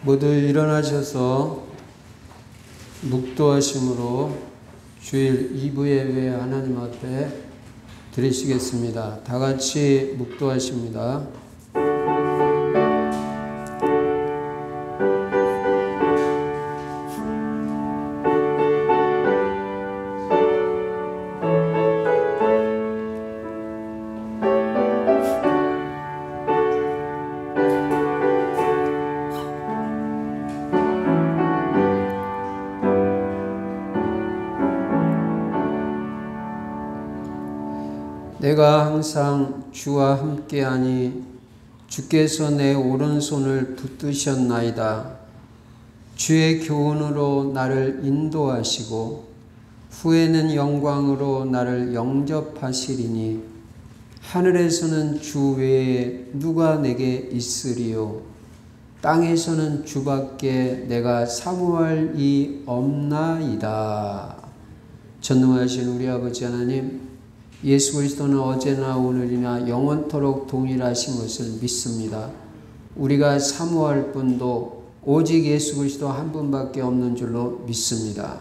모두 일어나셔서 묵도하심으로 주일 2부 예배 하나님 앞에 드리시겠습니다. 다 같이 묵도하십니다. 내가 항상 주와 함께하니 주께서 내 오른손을 붙드셨나이다. 주의 교훈으로 나를 인도하시고 후에는 영광으로 나를 영접하시리니 하늘에서는 주 외에 누가 내게 있으리요. 땅에서는 주밖에 내가 사모할 이 없나이다. 전능하신 우리 아버지 하나님, 예수 그리스도는 어제나 오늘이나 영원토록 동일하신 것을 믿습니다. 우리가 사모할 분도 오직 예수 그리스도 한 분밖에 없는 줄로 믿습니다.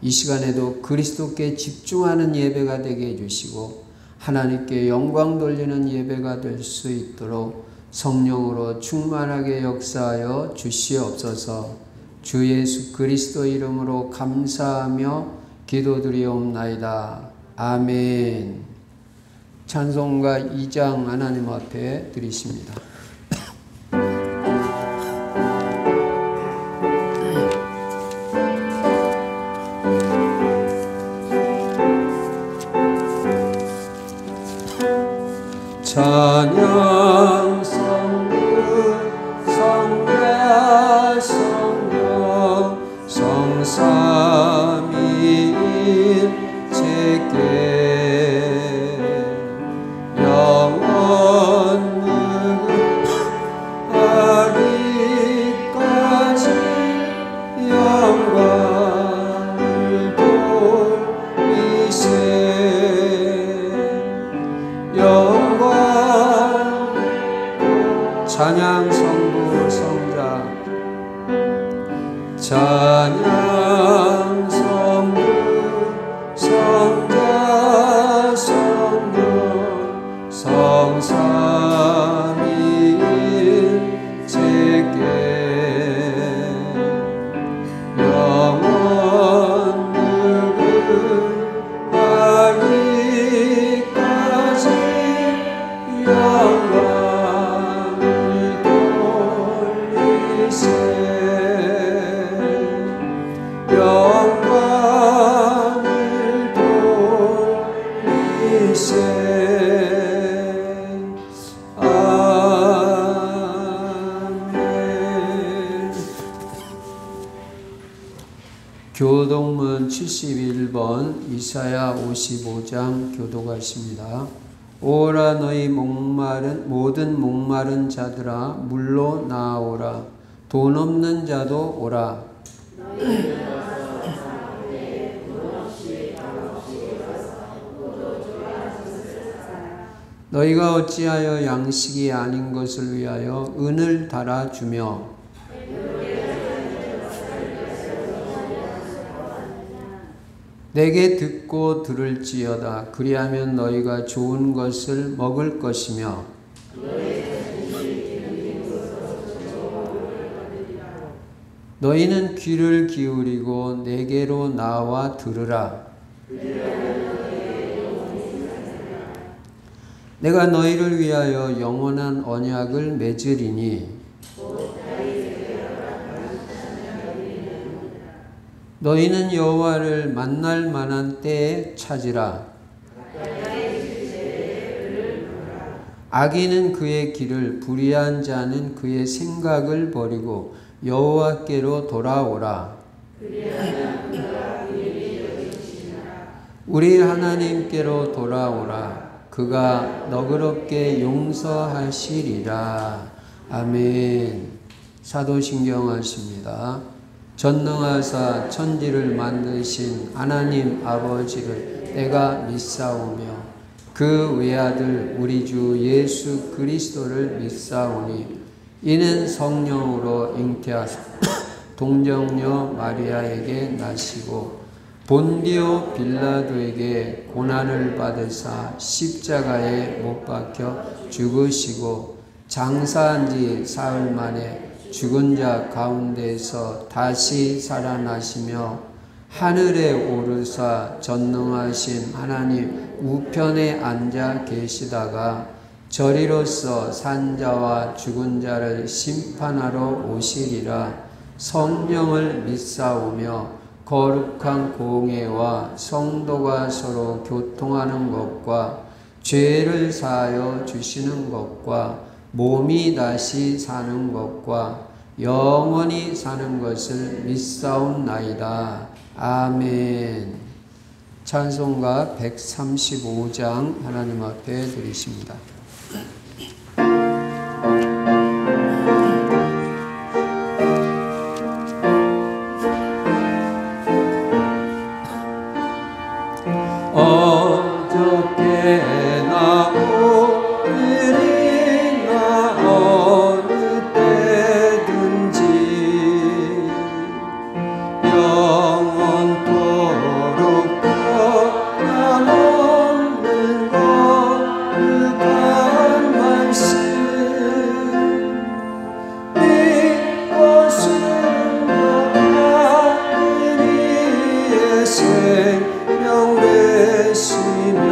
이 시간에도 그리스도께 집중하는 예배가 되게 해주시고 하나님께 영광 돌리는 예배가 될 수 있도록 성령으로 충만하게 역사하여 주시옵소서. 주 예수 그리스도 이름으로 감사하며 기도드리옵나이다. 아멘. 찬송가 2장 하나님 앞에 드리십니다. 찬양 성부 성자 성령 성삼위일 제께 영원하기까지 영광을 돌리세. 찬양 성부 성자 찬양 성부 성자 성령 성삼위일 제께 영원하기까지 영광 교독문 71번 이사야 55장 교독하십니다. 오라 너희 모든 목마른 자들아 물로 나아오라. 돈 없는 자도 오라. 너희가 어찌하여 양식이 아닌 것을 위하여 은을 달아주며 내게 듣고 들을지어다. 그리하면 너희가 좋은 것을 먹을 것이며 너희는 귀를 기울이고 내게로 나와 들으라. 내가 너희를 위하여 영원한 언약을 맺으리니 너희는 여호와를 만날 만한 때에 찾으라. 악인은 그의 길을, 불의한 자는 그의 생각을 버리고 여호와께로 돌아오라. 우리 하나님께로 돌아오라. 그가 너그럽게 용서하시리라. 아멘. 사도신경 하십니다. 전능하사 천지를 만드신 하나님 아버지를 내가 믿사오며 그 외아들 우리 주 예수 그리스도를 믿사오니 이는 성령으로 잉태하사 동정녀 마리아에게 나시고 본디오 빌라도에게 고난을 받으사 십자가에 못 박혀 죽으시고 장사한 지 사흘 만에 죽은 자 가운데서 다시 살아나시며 하늘에 오르사 전능하신 하나님 우편에 앉아 계시다가 저리로서 산자와 죽은 자를 심판하러 오시리라. 성령을 믿사오며 거룩한 공예와 성도가 서로 교통하는 것과 죄를 사하여 주시는 것과 몸이 다시 사는 것과 영원히 사는 것을 믿사옵나이다. 아멘. 찬송가 135장 하나님 앞에 드리십니다. 어저께나 오늘이나 어느 때든지 영원토록 변함없는 거룩한 말씀 이것은 하나님의 생명 되시며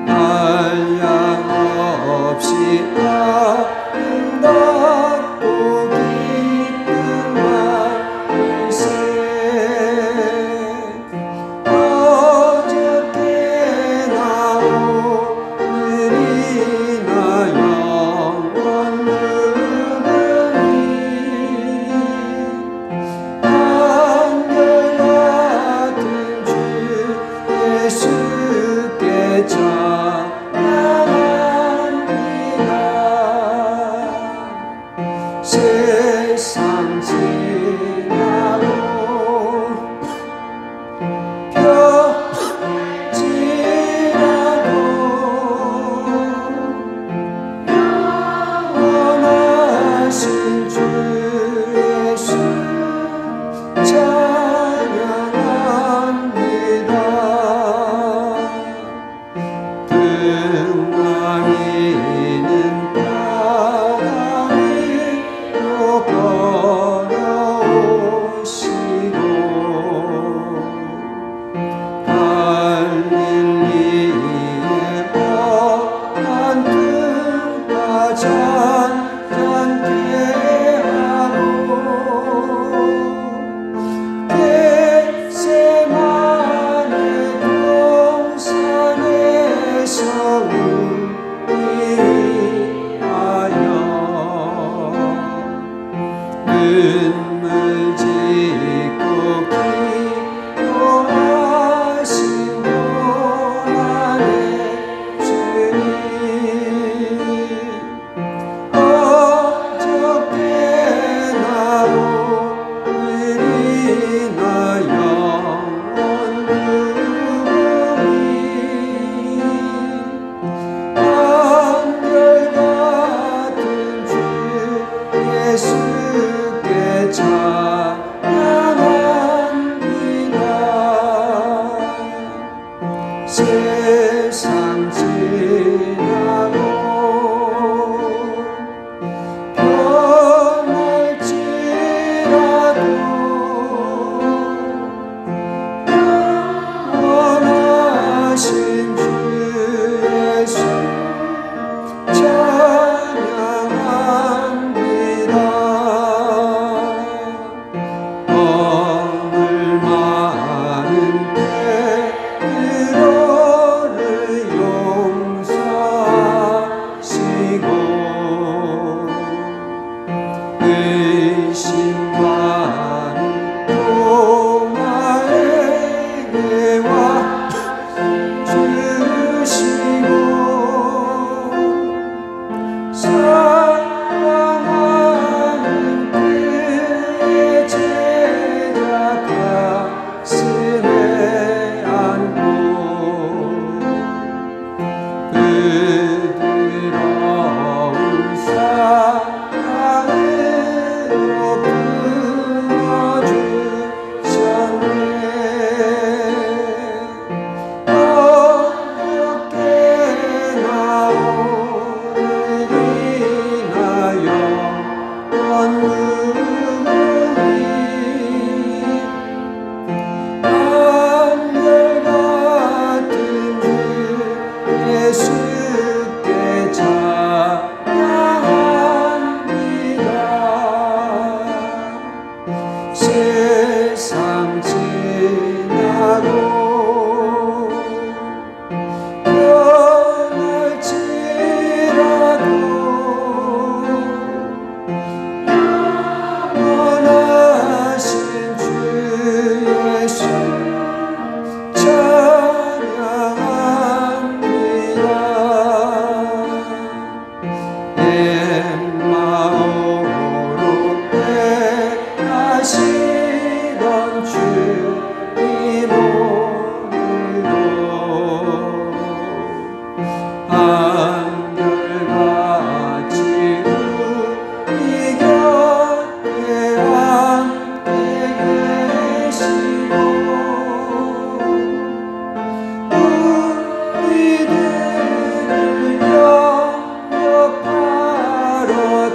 한량 없이 아름답고 기쁜 말세 어저께나 오늘이나 영원 누구니 한결같은 주 예수께 찬양합니다. 세상 지나고 편지라도 영원하신 주 예수 찬양합니다. 등강이는 바다 위로 걸어오시고 갈릴리의 뻔한 틈바 잔잔케 하고 겟세마네 동산에서 우리 위하여 눈물 짓고 기도하시고 나의 주님 어저께나 오늘이나 영원 누구니 한결같은 주 예수께 찬양합니다. 세상 지나고 변할지라도 영원하신 주 예수 찬양합니다. 오늘 많은 때들어를 용서하시고 의심 많은 도마에게 와 주시고 사랑하는 그의 제자 가슴에 안고 부드러운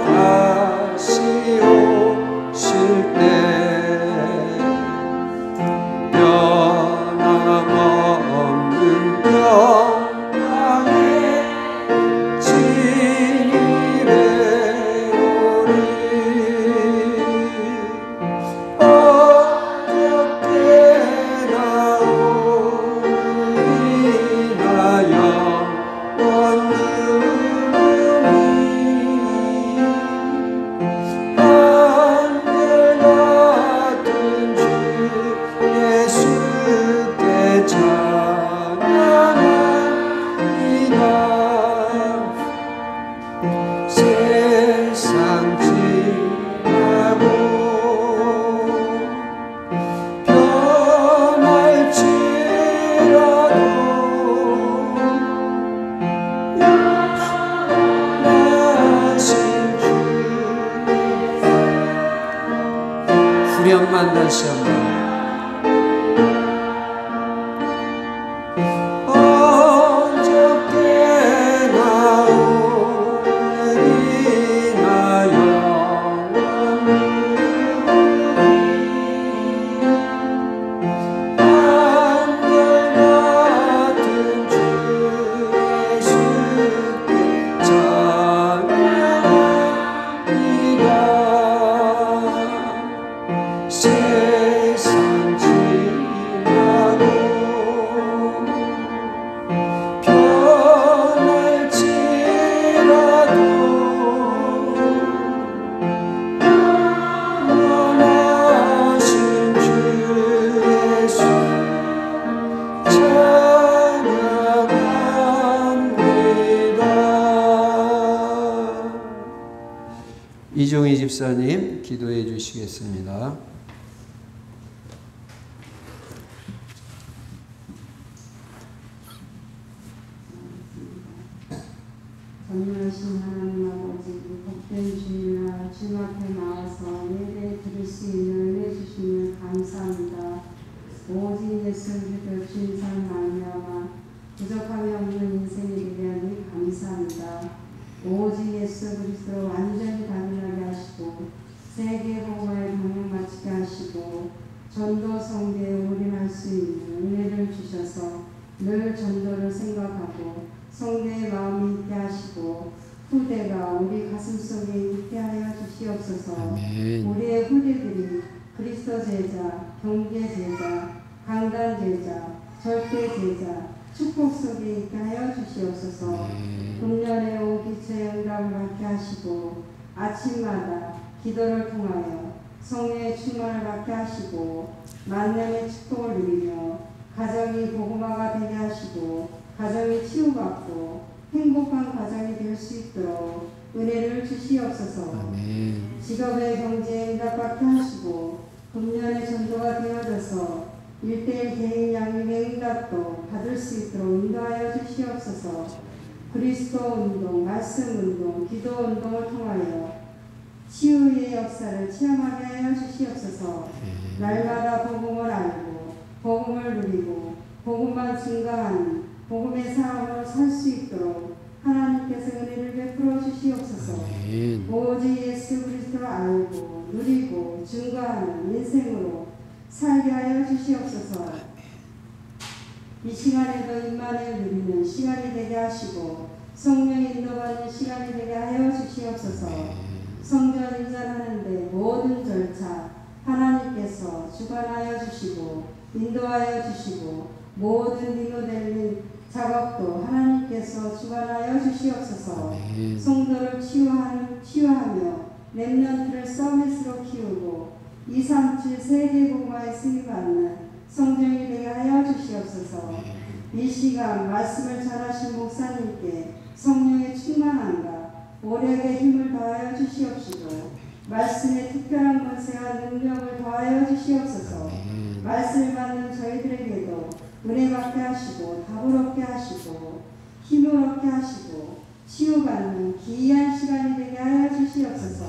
다시 오실 때 변함없는 영광의 진일에 오리 어떻게나 우리나여 세상 지나고 변할지라도 영원하신 주 후렴만 다시 한번 세상 지나고 변할지라도 영원하신 주 예수 찬양합니다. 이종희 집사님 기도해 주시겠습니다. 전능하신 하나님 아버지, 복된 주일날 주님 앞에 나와서 예배 드릴 수 있는 은혜 주시면 감사합니다. 오직 예수 그리스도 주인상 말미암아 부족함이 없는 인생이 되게 하니 감사합니다. 오직 예수 그리스도 완전히 단련하게 하시고 세계 복음에 방향 맞추게 하시고 전도 성대에 올인할 수 있는 은혜를 주셔서 늘 전도를 생각하고 성대의 마음이 있게 하시고 후대가 우리 가슴속에 있게 하여 주시옵소서. 아멘. 우리의 후대들이 그리스도 제자, 경계 제자, 강단 제자, 절대 제자, 축복 속에 있게 하여 주시옵소서. 금년에 오기초의 응답을 받게 하시고 아침마다 기도를 통하여 성령의 충만을 받게 하시고 만남의 축복을 누리며 가정이 복음화가 되게 하시고 가정이 치유받고 행복한 가정이 될 수 있도록 은혜를 주시옵소서. 아멘. 직업의 경제에 응답받게 하시고 금년의 전도가 되어져서 1:1 개인 양육의 응답도 받을 수 있도록 인도하여 주시옵소서. 그리스도 운동, 말씀 운동, 기도 운동을 통하여 치유의 역사를 체험하게 하여 주시옵소서. 날마다 복음을 알고 복음을 누리고 복음만 증가하는 복음의 사람으로 살 수 있도록 하나님께서 은혜를 베풀어 주시옵소서. 오직 예수 그리스도를 알고 누리고 증거하는 인생으로 살게 하여 주시옵소서. 이 시간에도 임만을 누리는 시간이 되게 하시고 성령의 인도받는 시간이 되게 하여 주시옵소서. 성전 인전하는데 모든 절차 하나님께서 주관하여 주시고 인도하여 주시고 모든 리모델링 작업도 하나님께서 주관하여 주시옵소서. 성도를 치유하며 렘넌트를 서밋으로 키우고 237 세계 복음화에 승리받는 성령이 되게 하여 주시옵소서. 이 시간 말씀을 전하신 목사님께 성령의 충만함과 오력의 힘을 더하여 주시옵시고 말씀의 특별한 권세와 능력을 더하여 주시옵소서. 말씀을 받는 저희들에게도 은혜 받게 하시고 답을 얻게 하시고 힘을 얻게 하시고 치유받는 기이한 시간이 되게 하여 주시옵소서.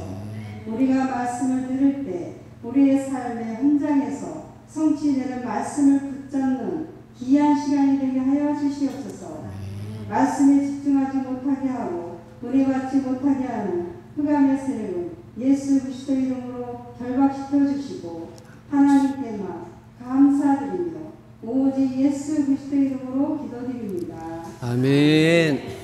우리가 말씀을 들을 때 우리의 삶의 현장에서 성취되는 말씀을 붙잡는 기이한 시간이 되게 하여 주시옵소서. 말씀에 집중하지 못하게 하고 은혜 받지 못하게 하는 흑암 예수 그리스도 이름으로 결박시켜 주시고 하나님께만 감사드리며 오직 예수 그리스도 이름으로 기도드립니다. 아멘.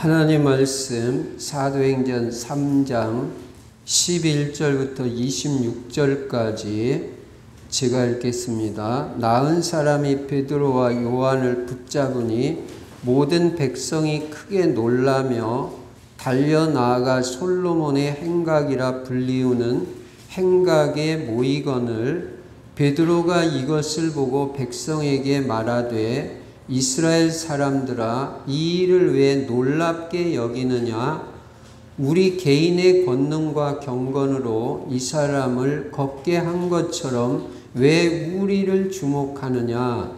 하나님 말씀 사도행전 3장 11절부터 26절까지 제가 읽겠습니다. 나은 사람이 베드로와 요한을 붙잡으니 모든 백성이 크게 놀라며 달려나아가 솔로몬의 행각이라 불리우는 행각에 모이거늘 베드로가 이것을 보고 백성에게 말하되 이스라엘 사람들아 이 일을 왜 놀랍게 여기느냐 우리 개인의 권능과 경건으로 이 사람을 걷게 한 것처럼 왜 우리를 주목하느냐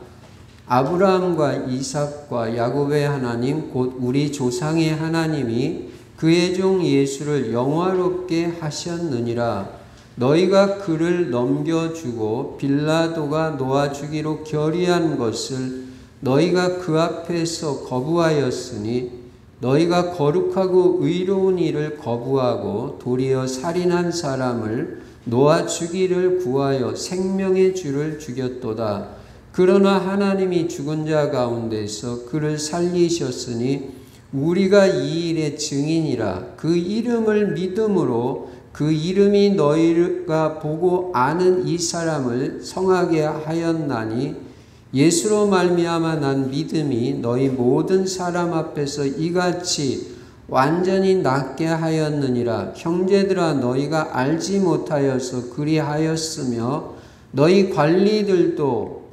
아브라함과 이삭과 야곱의 하나님 곧 우리 조상의 하나님이 그의 종 예수를 영화롭게 하셨느니라 너희가 그를 넘겨주고 빌라도가 놓아주기로 결의한 것을 너희가 그 앞에서 거부하였으니 너희가 거룩하고 의로운 일을 거부하고 도리어 살인한 사람을 놓아주기를 구하여 생명의 주를 죽였도다. 그러나 하나님이 죽은 자 가운데서 그를 살리셨으니 우리가 이 일의 증인이라. 그 이름을 믿음으로 그 이름이 너희가 보고 아는 이 사람을 성하게 하였나니 예수로 말미암아 난 믿음이 너희 모든 사람 앞에서 이같이 완전히 낫게 하였느니라. 형제들아 너희가 알지 못하여서 그리하였으며 너희 관리들도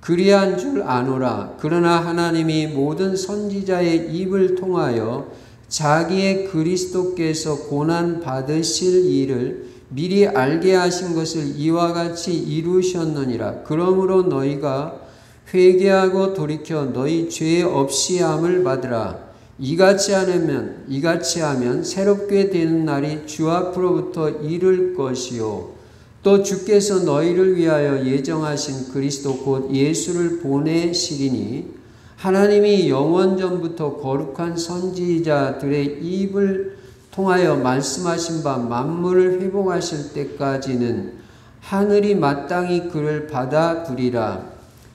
그리한 줄 아노라. 그러나 하나님이 모든 선지자의 입을 통하여 자기의 그리스도께서 고난 받으실 일을 미리 알게 하신 것을 이와 같이 이루셨느니라. 그러므로 너희가 회개하고 돌이켜 너희 죄 없이 함을 받으라. 이같이 하면 새롭게 되는 날이 주 앞으로부터 이를 것이요 또 주께서 너희를 위하여 예정하신 그리스도 곧 예수를 보내시리니 하나님이 영원전부터 거룩한 선지자들의 입을 통하여 말씀하신 바 만물을 회복하실 때까지는 하늘이 마땅히 그를 받아두리라.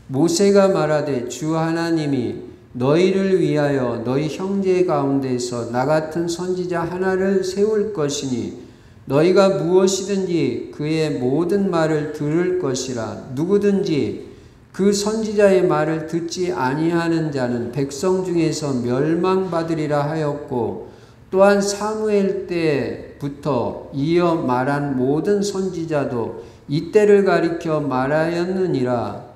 모세가 말하되 주 하나님이 너희를 위하여 너희 형제 가운데서 나 같은 선지자 하나를 세울 것이니 너희가 무엇이든지 그의 모든 말을 들을 것이라. 누구든지 그 선지자의 말을 듣지 아니하는 자는 백성 중에서 멸망받으리라 하였고 또한 사무엘 때부터 이어 말한 모든 선지자도 이때를 가리켜 말하였느니라.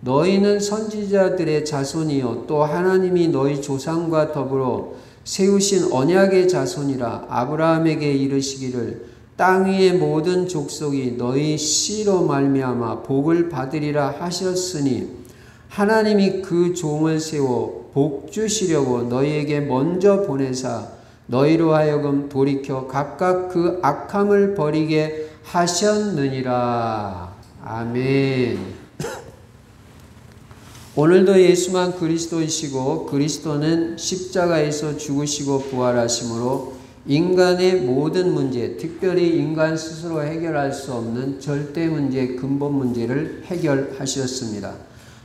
너희는 선지자들의 자손이요 또 하나님이 너희 조상과 더불어 세우신 언약의 자손이라. 아브라함에게 이르시기를 땅 위의 모든 족속이 너희 씨로 말미암아 복을 받으리라 하셨으니 하나님이 그 종을 세워 복 주시려고 너희에게 먼저 보내사 너희로 하여금 돌이켜 각각 그 악함을 버리게 하셨느니라. 아멘. 오늘도 예수만 그리스도이시고 그리스도는 십자가에서 죽으시고 부활하심으로 인간의 모든 문제, 특별히 인간 스스로 해결할 수 없는 절대 문제, 근본 문제를 해결하셨습니다.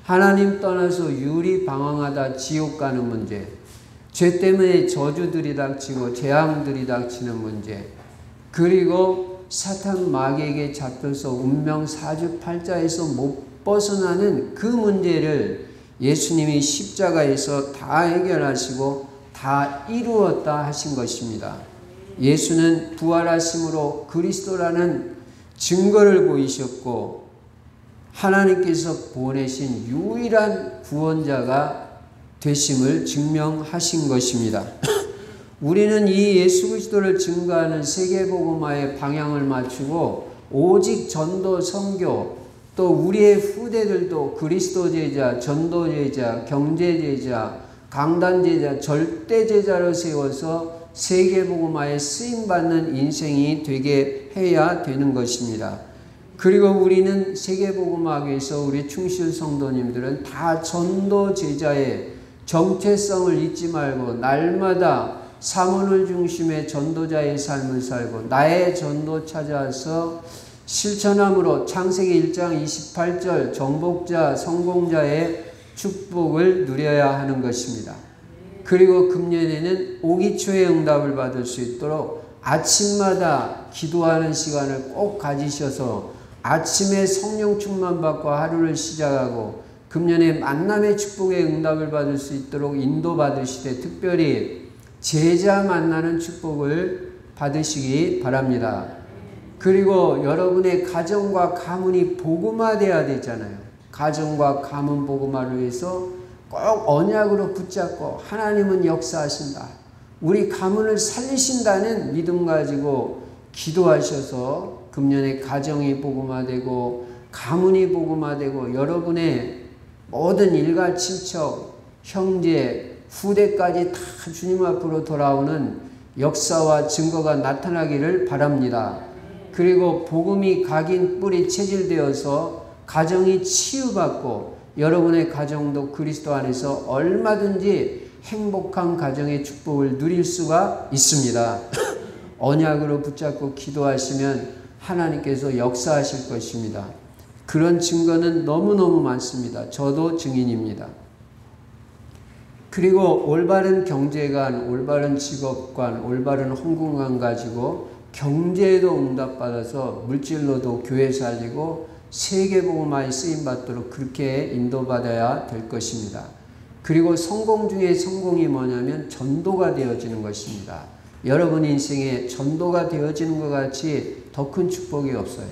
하나님 떠나서 유리 방황하다 지옥 가는 문제, 죄 때문에 저주들이 닥치고 재앙들이 닥치는 문제, 그리고 사탄 마귀에게 잡혀서 운명 사주팔자에서 못 벗어나는 그 문제를 예수님이 십자가에서 다 해결하시고 다 이루었다 하신 것입니다. 예수는 부활하심으로 그리스도라는 증거를 보이셨고 하나님께서 보내신 유일한 구원자가 되심을 증명하신 것입니다. 우리는 이 예수 그리스도를 증거하는 세계복음화의 방향을 맞추고 오직 전도 선교 또 우리의 후대들도 그리스도 제자, 전도 제자, 경제 제자, 강단 제자, 절대 제자로 세워서 세계복음화에 쓰임받는 인생이 되게 해야 되는 것입니다. 그리고 우리는 세계복음화에서 우리 충실 성도님들은 다 전도 제자의 정체성을 잊지 말고 날마다 사문을 중심의 전도자의 삶을 살고 나의 전도 찾아서 실천함으로 창세기 1장 28절 정복자 성공자의 축복을 누려야 하는 것입니다. 그리고 금년에는 오기초의 응답을 받을 수 있도록 아침마다 기도하는 시간을 꼭 가지셔서 아침에 성령 충만 받고 하루를 시작하고 금년에 만남의 축복의 응답을 받을 수 있도록 인도받으시되 특별히 제자 만나는 축복을 받으시기 바랍니다. 그리고 여러분의 가정과 가문이 복음화되어야 되잖아요. 가정과 가문 복음화를 위해서 꼭 언약으로 붙잡고 하나님은 역사하신다. 우리 가문을 살리신다는 믿음 가지고 기도하셔서 금년에 가정이 복음화되고 가문이 복음화되고 여러분의 모든 일가 친척, 형제, 후대까지 다 주님 앞으로 돌아오는 역사와 증거가 나타나기를 바랍니다. 그리고 복음이 각인 뿌리 체질되어서 가정이 치유받고 여러분의 가정도 그리스도 안에서 얼마든지 행복한 가정의 축복을 누릴 수가 있습니다. 언약으로 붙잡고 기도하시면 하나님께서 역사하실 것입니다. 그런 증거는 너무너무 많습니다. 저도 증인입니다. 그리고 올바른 경제관, 올바른 직업관, 올바른 헌금관 가지고 경제에도 응답받아서 물질로도 교회 살리고 세계복음화에 쓰임받도록 그렇게 인도받아야 될 것입니다. 그리고 성공 중에 성공이 뭐냐면 전도가 되어지는 것입니다. 여러분 인생에 전도가 되어지는 것 같이 더 큰 축복이 없어요.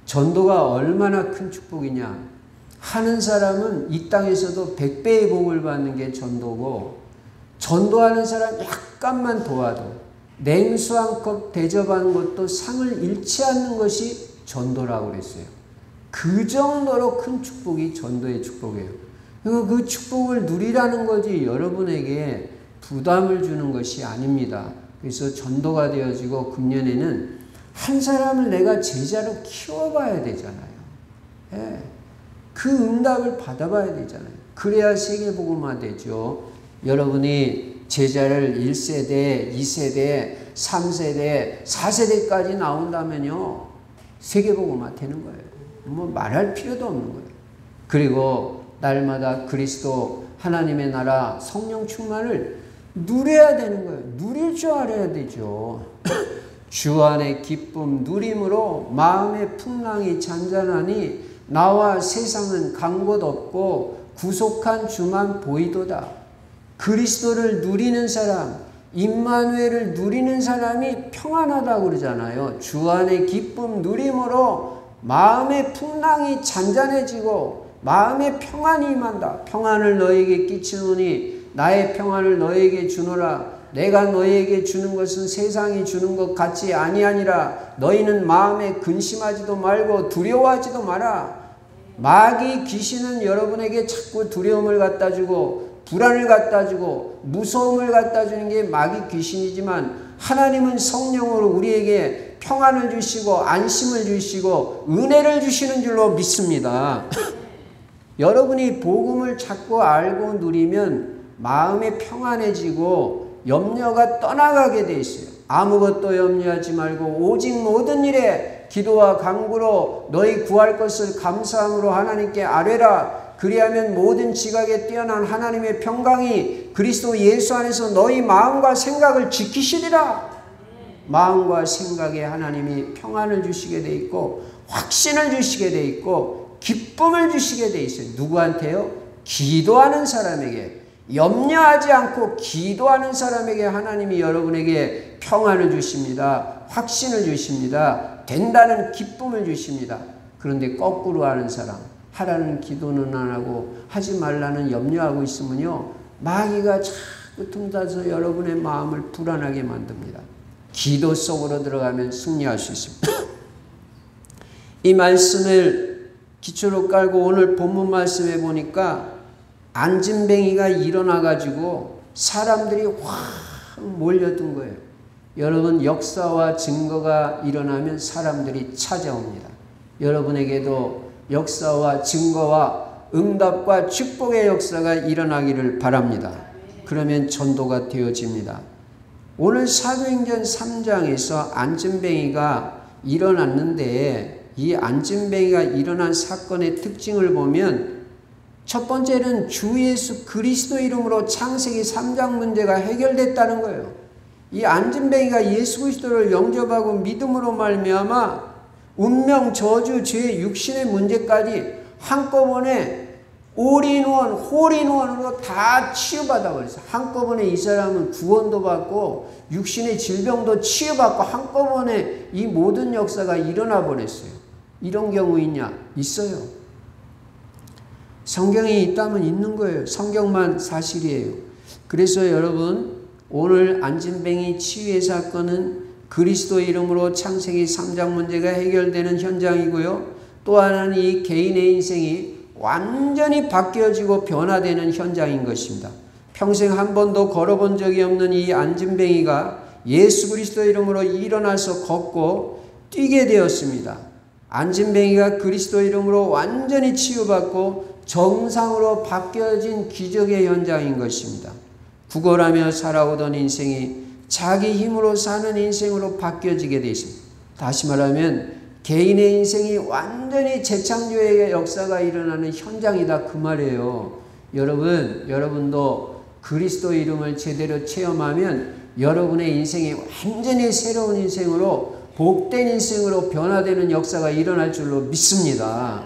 전도가 얼마나 큰 축복이냐. 하는 사람은 이 땅에서도 100배의 복을 받는 게 전도고 전도하는 사람 약간만 도와도 냉수 한 컵 대접하는 것도 상을 잃지 않는 것이 전도라고 그랬어요. 그 정도로 큰 축복이 전도의 축복이에요. 그리고 그 축복을 누리라는 거지 여러분에게 부담을 주는 것이 아닙니다. 그래서 전도가 되어지고 금년에는 한 사람을 내가 제자로 키워봐야 되잖아요. 예. 그 응답을 받아봐야 되잖아요. 그래야 세계복음화 되죠. 여러분이 제자를 1세대, 2세대, 3세대, 4세대까지 나온다면요. 세계복음화 되는 거예요. 뭐 말할 필요도 없는 거예요. 그리고 날마다 그리스도 하나님의 나라 성령 충만을 누려야 되는 거예요. 누릴 줄 알아야 되죠. 주 안의 기쁨 누림으로 마음의 풍랑이 잔잔하니 나와 세상은 간 곳 없고 구속한 주만 보이도다. 그리스도를 누리는 사람, 임마누엘을 누리는 사람이 평안하다고 그러잖아요. 주 안의 기쁨 누림으로 마음의 풍랑이 잔잔해지고 마음의 평안이 임한다. 평안을 너에게 끼치노니 나의 평안을 너에게 주노라. 내가 너에게 주는 것은 세상이 주는 것 같지 아니하니라. 너희는 마음에 근심하지도 말고 두려워하지도 마라. 마귀 귀신은 여러분에게 자꾸 두려움을 갖다 주고 불안을 갖다 주고 무서움을 갖다 주는 게 마귀 귀신이지만 하나님은 성령으로 우리에게 평안을 주시고 안심을 주시고 은혜를 주시는 줄로 믿습니다. 여러분이 복음을 자꾸 알고 누리면 마음이 평안해지고 염려가 떠나가게 돼 있어요. 아무것도 염려하지 말고 오직 모든 일에 기도와 간구로 너희 구할 것을 감사함으로 하나님께 아뢰라. 그리하면 모든 지각에 뛰어난 하나님의 평강이 그리스도 예수 안에서 너희 마음과 생각을 지키시리라. 마음과 생각에 하나님이 평안을 주시게 돼 있고 확신을 주시게 돼 있고 기쁨을 주시게 돼 있어요. 누구한테요? 기도하는 사람에게. 염려하지 않고 기도하는 사람에게 하나님이 여러분에게 평안을 주십니다. 확신을 주십니다. 된다는 기쁨을 주십니다. 그런데 거꾸로 하는 사람, 하라는 기도는 안 하고 하지 말라는 염려하고 있으면요, 마귀가 자꾸 틈타서 여러분의 마음을 불안하게 만듭니다. 기도 속으로 들어가면 승리할 수 있습니다. 이 말씀을 기초로 깔고 오늘 본문 말씀해 보니까 안진뱅이가 일어나가지고 사람들이 확 몰려든 거예요. 여러분, 역사와 증거가 일어나면 사람들이 찾아옵니다. 여러분에게도 역사와 증거와 응답과 축복의 역사가 일어나기를 바랍니다. 그러면 전도가 되어집니다. 오늘 사도행전 3장에서 안진뱅이가 일어났는데, 이 안진뱅이가 일어난 사건의 특징을 보면 첫 번째는 주 예수 그리스도 이름으로 창세기 3장 문제가 해결됐다는 거예요. 이 안진뱅이가 예수 그리스도를 영접하고 믿음으로 말미암아 운명, 저주, 죄, 육신의 문제까지 한꺼번에 올인원, 홀인원으로 다 치유받아 버렸어요. 한꺼번에 이 사람은 구원도 받고 육신의 질병도 치유받고 한꺼번에 이 모든 역사가 일어나 버렸어요. 이런 경우 있냐? 있어요. 성경에 있다면 있는 거예요. 성경만 사실이에요. 그래서 여러분, 오늘 안진뱅이 치유의 사건은 그리스도 이름으로 창세기 3장 문제가 해결되는 현장이고요. 또 하나는 이 개인의 인생이 완전히 바뀌어지고 변화되는 현장인 것입니다. 평생 한 번도 걸어본 적이 없는 이 안진뱅이가 예수 그리스도 이름으로 일어나서 걷고 뛰게 되었습니다. 안진뱅이가 그리스도 이름으로 완전히 치유받고 정상으로 바뀌어진 기적의 현장인 것입니다. 구걸하며 살아오던 인생이 자기 힘으로 사는 인생으로 바뀌어지게 되어 있습니다. 다시 말하면 개인의 인생이 완전히 재창조의 역사가 일어나는 현장이다, 그 말이에요. 여러분도 그리스도 이름을 제대로 체험하면 여러분의 인생이 완전히 새로운 인생으로, 복된 인생으로 변화되는 역사가 일어날 줄로 믿습니다.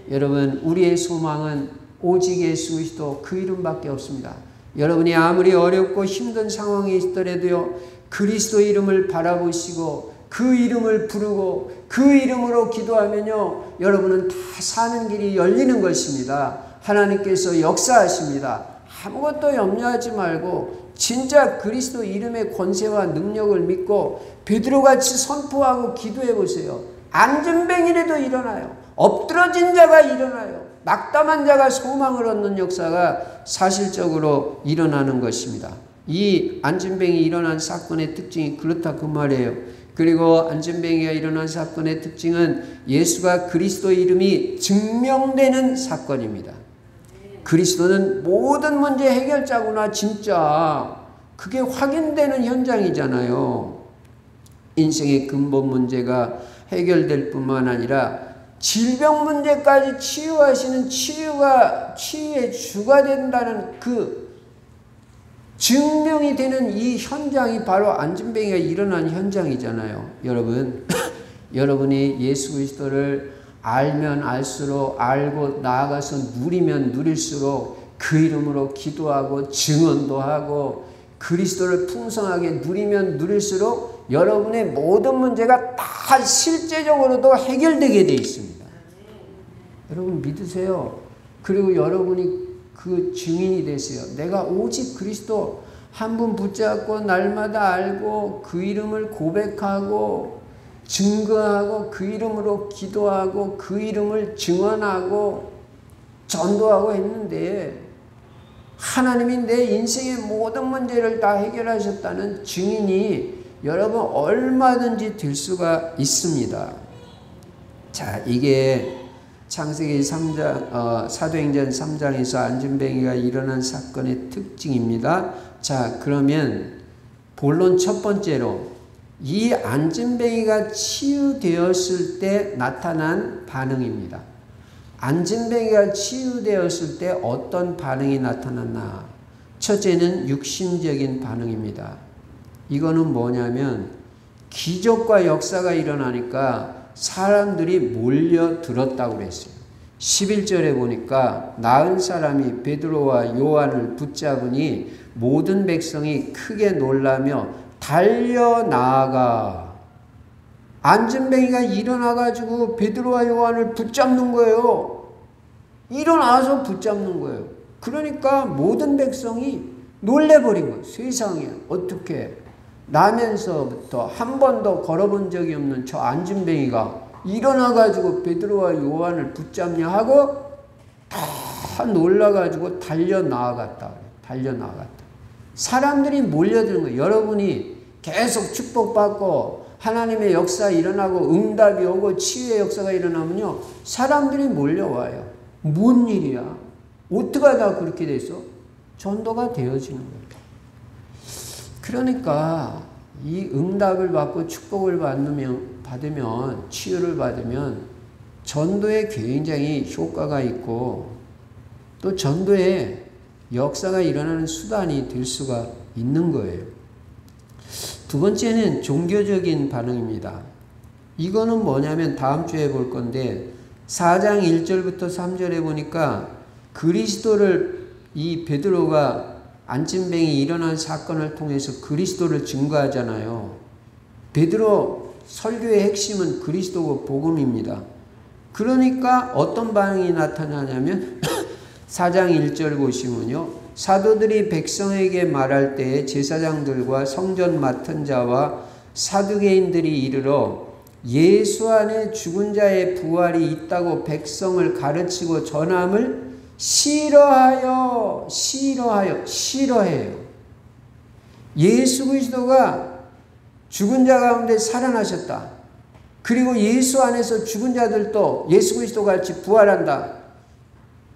여러분, 우리의 소망은 오직 예수 그리스도 그 이름밖에 없습니다. 여러분이 아무리 어렵고 힘든 상황에 있더라도요, 그리스도 이름을 바라보시고 그 이름을 부르고 그 이름으로 기도하면요, 여러분은 다 사는 길이 열리는 것입니다. 하나님께서 역사하십니다. 아무것도 염려하지 말고 진짜 그리스도 이름의 권세와 능력을 믿고 베드로같이 선포하고 기도해 보세요. 안진뱅이라도 일어나요. 엎드러진 자가 일어나요. 낙담한 자가 소망을 얻는 역사가 사실적으로 일어나는 것입니다. 이 안진뱅이 일어난 사건의 특징이 그렇다, 그 말이에요. 그리고 안진뱅이가 일어난 사건의 특징은 예수가 그리스도 이름이 증명되는 사건입니다. 그리스도는 모든 문제 해결자구나, 진짜. 그게 확인되는 현장이잖아요. 인생의 근본 문제가 해결될 뿐만 아니라 질병 문제까지 치유하시는 치유의 주가 된다는 그 증명이 되는 이 현장이 바로 안진뱅이가 일어난 현장이잖아요. 여러분, 여러분이 예수 그리스도를 알면 알수록, 알고 나아가서 누리면 누릴수록 그 이름으로 기도하고 증언도 하고 그리스도를 풍성하게 누리면 누릴수록 여러분의 모든 문제가 다 실제적으로도 해결되게 되어 있습니다. 여러분 믿으세요. 그리고 여러분이 그 증인이 되세요. 내가 오직 그리스도 한 분 붙잡고 날마다 알고 그 이름을 고백하고 증거하고 그 이름으로 기도하고 그 이름을 증언하고 전도하고 했는데 하나님이 내 인생의 모든 문제를 다 해결하셨다는 증인이 여러분 얼마든지 될 수가 있습니다. 자, 이게 창세기 3장, 사도행전 3장에서 안진뱅이가 일어난 사건의 특징입니다. 자, 그러면 본론 첫 번째로 이 안진뱅이가 치유되었을 때 나타난 반응입니다. 안진뱅이가 치유되었을 때 어떤 반응이 나타났나? 첫째는 육신적인 반응입니다. 이거는 뭐냐면 기적과 역사가 일어나니까 사람들이 몰려들었다고 그랬어요. 11절에 보니까 나은 사람이 베드로와 요한을 붙잡으니 모든 백성이 크게 놀라며 달려나아가 안진뱅이가 일어나가지고 베드로와 요한을 붙잡는 거예요. 일어나서 붙잡는 거예요. 그러니까 모든 백성이 놀래버린 거예요. 세상에 어떻게 나면서부터 한 번도 걸어본 적이 없는 저 안진뱅이가 일어나가지고 베드로와 요한을 붙잡냐 하고 다 놀라가지고 달려나아갔다. 달려나아갔다. 사람들이 몰려드는 거예요. 여러분이 계속 축복받고 하나님의 역사 일어나고 응답이 오고 치유의 역사가 일어나면요, 사람들이 몰려와요. 뭔 일이야? 어떻게 하다 그렇게 됐어? 전도가 되어지는 거예요. 그러니까 이 응답을 받고 축복을 받으면 치유를 받으면 전도에 굉장히 효과가 있고 또 전도에 역사가 일어나는 수단이 될 수가 있는 거예요. 두 번째는 종교적인 반응입니다. 이거는 뭐냐면 다음 주에 볼 건데 4장 1절부터 3절에 보니까 그리스도를 이 베드로가 안진뱅이 일어난 사건을 통해서 그리스도를 증거하잖아요. 베드로 설교의 핵심은 그리스도고 복음입니다. 그러니까 어떤 반응이 나타나냐면 4장 1절 보시면요. 사도들이 백성에게 말할 때에 제사장들과 성전 맡은 자와 사두개인들이 이르러 예수 안에 죽은 자의 부활이 있다고 백성을 가르치고 전함을 싫어해요. 예수 그리스도가 죽은 자 가운데 살아나셨다. 그리고 예수 안에서 죽은 자들도 예수 그리스도 같이 부활한다.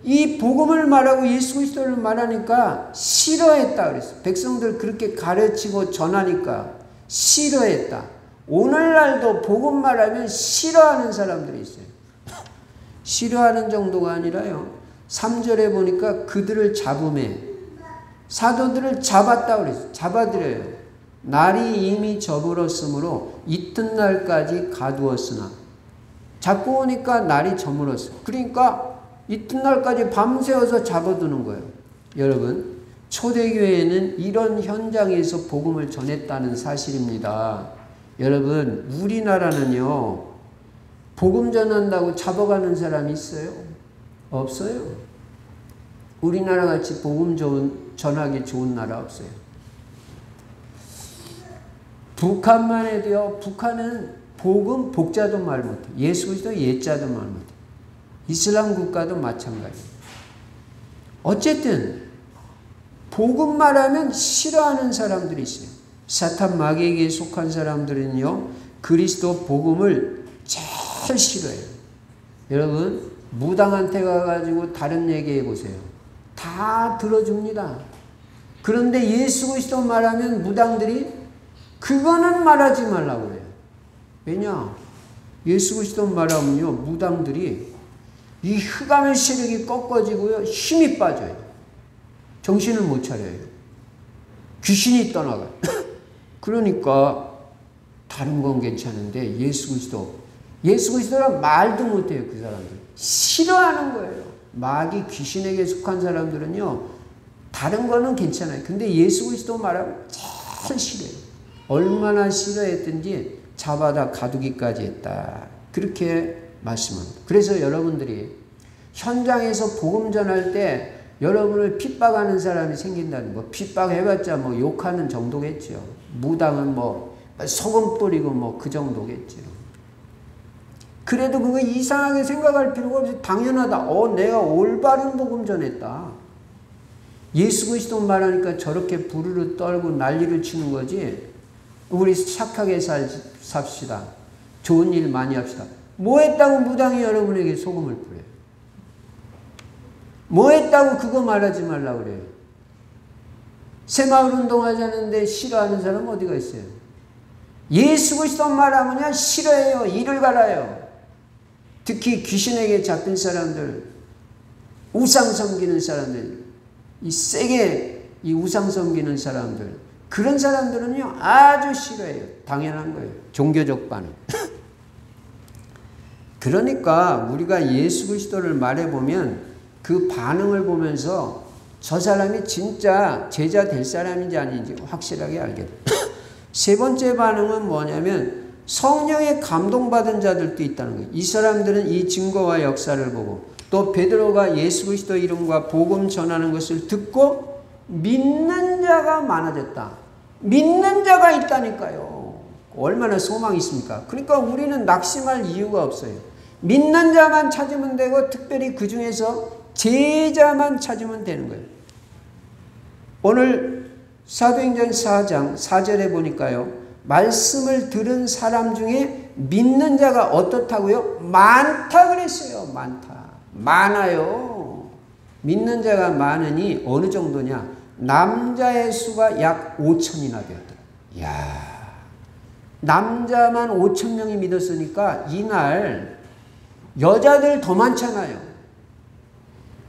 이 복음을 말하고 예수 그리스도를 말하니까 싫어했다 그랬어요. 백성들 그렇게 가르치고 전하니까 싫어했다. 오늘날도 복음 말하면 싫어하는 사람들이 있어요. 싫어하는 정도가 아니라요. 3절에 보니까 그들을 잡음에 사도들을 잡았다 그랬어요. 잡아들여요. 날이 이미 저물었으므로 이튿날까지 가두었으나 잡고 오니까 날이 저물었어요. 그러니까 이튿날까지 밤새워서 잡아두는 거예요. 여러분, 초대교회는 이런 현장에서 복음을 전했다는 사실입니다. 여러분, 우리나라는요, 복음 전한다고 잡아가는 사람이 있어요? 없어요. 우리나라 같이 복음 전하기 좋은 나라 없어요. 북한만 해도요, 북한은 복음 복자도 말 못해. 예수 그리스도 예자도 말 못해. 이슬람 국가도 마찬가지예요. 어쨌든 복음 말하면 싫어하는 사람들이 있어요. 사탄 마귀에게 속한 사람들은요, 그리스도 복음을 제일 싫어해요. 여러분, 무당한테 가가지고 다른 얘기해 보세요. 다 들어줍니다. 그런데 예수 그리스도 말하면 무당들이 그거는 말하지 말라고 그래요. 왜냐? 예수 그리스도 말하면요, 무당들이 이 흑암의 세력이 꺾어지고요, 힘이 빠져요. 정신을 못 차려요. 귀신이 떠나가요. 그러니까 다른 건 괜찮은데 예수 그리스도란 말도 못해요. 그 사람들 싫어하는 거예요. 마귀 귀신에게 속한 사람들은요, 다른 거는 괜찮아요. 근데 예수 그리스도 말하면 제일 싫어요. 얼마나 싫어했든지 잡아다 가두기까지 했다. 그렇게 말씀합니다. 그래서 여러분들이 현장에서 복음 전할 때 여러분을 핍박하는 사람이 생긴다는 거, 핍박해봤자 뭐 욕하는 정도겠죠. 무당은 뭐 소금 뿌리고 뭐 그 정도겠죠. 그래도 그거 이상하게 생각할 필요가 없이 당연하다. 내가 올바른 복음 전했다. 예수 그리스도 말하니까 저렇게 부르르 떨고 난리를 치는 거지. 우리 착하게 삽시다. 좋은 일 많이 합시다. 뭐 했다고 무당이 여러분에게 소금을 뿌려요? 뭐 했다고 그거 말하지 말라고 그래요? 새마을 운동하자는데 싫어하는 사람 어디가 있어요? 예수 그리스도 말하면 싫어해요. 이를 갈아요. 특히 귀신에게 잡힌 사람들, 우상 섬기는 사람들, 세게 우상 섬기는 사람들, 그런 사람들은요, 아주 싫어해요. 당연한 거예요. 종교적 반응. 그러니까 우리가 예수 그리스도를 말해보면 그 반응을 보면서 저 사람이 진짜 제자 될 사람인지 아닌지 확실하게 알게 돼요. 세 번째 반응은 뭐냐면 성령에 감동받은 자들도 있다는 거예요. 이 사람들은 이 증거와 역사를 보고 또 베드로가 예수 그리스도 이름과 복음 전하는 것을 듣고 믿는 자가 많아졌다. 믿는 자가 있다니까요. 얼마나 소망이 있습니까? 그러니까 우리는 낙심할 이유가 없어요. 믿는 자만 찾으면 되고 특별히 그 중에서 제자만 찾으면 되는 거예요. 오늘 사도행전 4장 4절에 보니까요. 말씀을 들은 사람 중에 믿는 자가 어떻다고요? 많다 그랬어요. 많다. 많아요. 믿는 자가 많으니 어느 정도냐? 남자의 수가 약 5천이나 되었더라. 이야, 남자만 5천 명이 믿었으니까 이날 여자들 더 많잖아요.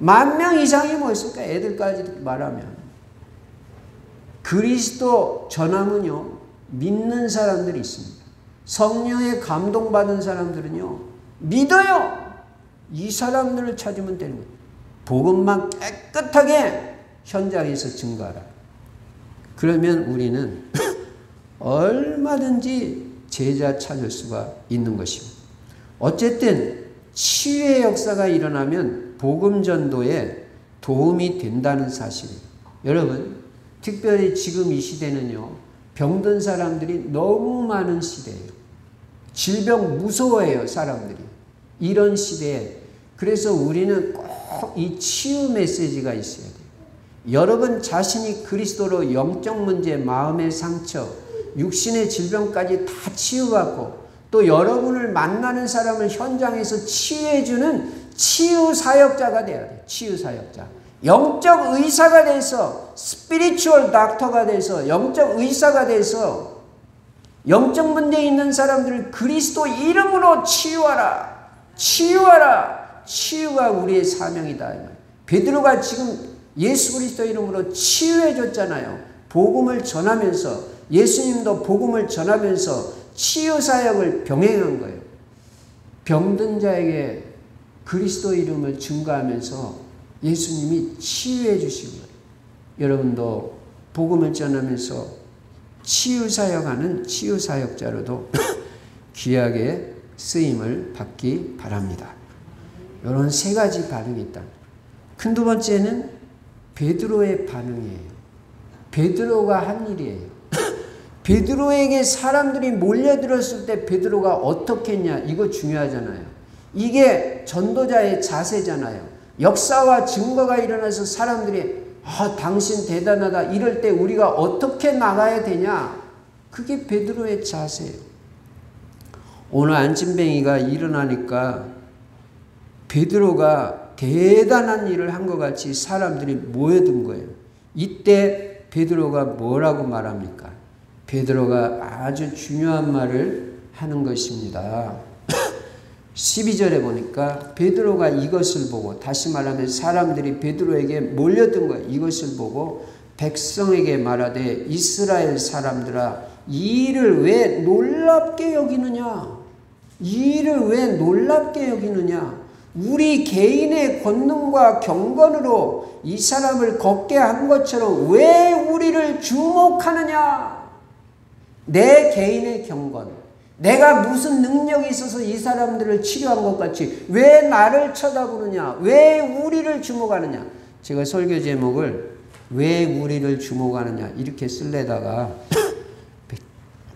10,000명 이상이 뭐였을까? 애들까지 말하면. 그리스도 전함은요, 믿는 사람들이 있습니다. 성령에 감동받은 사람들은요, 믿어요. 이 사람들을 찾으면 되는 거예요. 복음만 깨끗하게 현장에서 증거하라. 그러면 우리는 얼마든지 제자 찾을 수가 있는 것입니다. 어쨌든 치유의 역사가 일어나면 복음 전도에 도움이 된다는 사실이에요. 여러분, 특별히 지금 이 시대는요, 병든 사람들이 너무 많은 시대예요. 질병 무서워해요, 사람들이. 이런 시대에. 그래서 우리는 꼭 이 치유 메시지가 있어야 돼요. 여러분 자신이 그리스도로 영적 문제, 마음의 상처, 육신의 질병까지 다 치유받고 또 여러분을 만나는 사람을 현장에서 치유해주는 치유사역자가 돼야 돼요. 치유사역자. 영적 의사가 돼서 스피리추얼 닥터가 돼서 영적 의사가 돼서 영적 문제 있는 사람들을 그리스도 이름으로 치유하라. 치유하라. 치유가 우리의 사명이다. 베드로가 지금 예수 그리스도 이름으로 치유해 줬잖아요. 복음을 전하면서 예수님도 복음을 전하면서 치유사역을 병행한 거예요. 병든 자에게 그리스도 이름을 증거하면서 예수님이 치유해 주신 거예요. 여러분도 복음을 전하면서 치유사역하는 치유사역자로도 귀하게 쓰임을 받기 바랍니다. 이런 세 가지 반응이 있다. 큰 두 번째는 베드로의 반응이에요. 베드로가 한 일이에요. 베드로에게 사람들이 몰려들었을 때 베드로가 어떻게 했냐, 이거 중요하잖아요. 이게 전도자의 자세잖아요. 역사와 증거가 일어나서 사람들이 당신 대단하다 이럴 때 우리가 어떻게 나가야 되냐, 그게 베드로의 자세예요. 오늘 안진뱅이가 일어나니까 베드로가 대단한 일을 한 것 같이 사람들이 모여든 거예요. 이때 베드로가 뭐라고 말합니까? 베드로가 아주 중요한 말을 하는 것입니다. 12절에 보니까 베드로가 이것을 보고, 다시 말하면 사람들이 베드로에게 몰려든 거예요. 이것을 보고 백성에게 말하되 이스라엘 사람들아, 이 일을 왜 놀랍게 여기느냐? 이 일을 왜 놀랍게 여기느냐? 우리 개인의 권능과 경건으로 이 사람을 걷게 한 것처럼 왜 우리를 주목하느냐? 내 개인의 경건, 내가 무슨 능력이 있어서 이 사람들을 치료한 것 같이 왜 나를 쳐다보느냐? 왜 우리를 주목하느냐? 제가 설교 제목을 왜 우리를 주목하느냐 이렇게 쓸래다가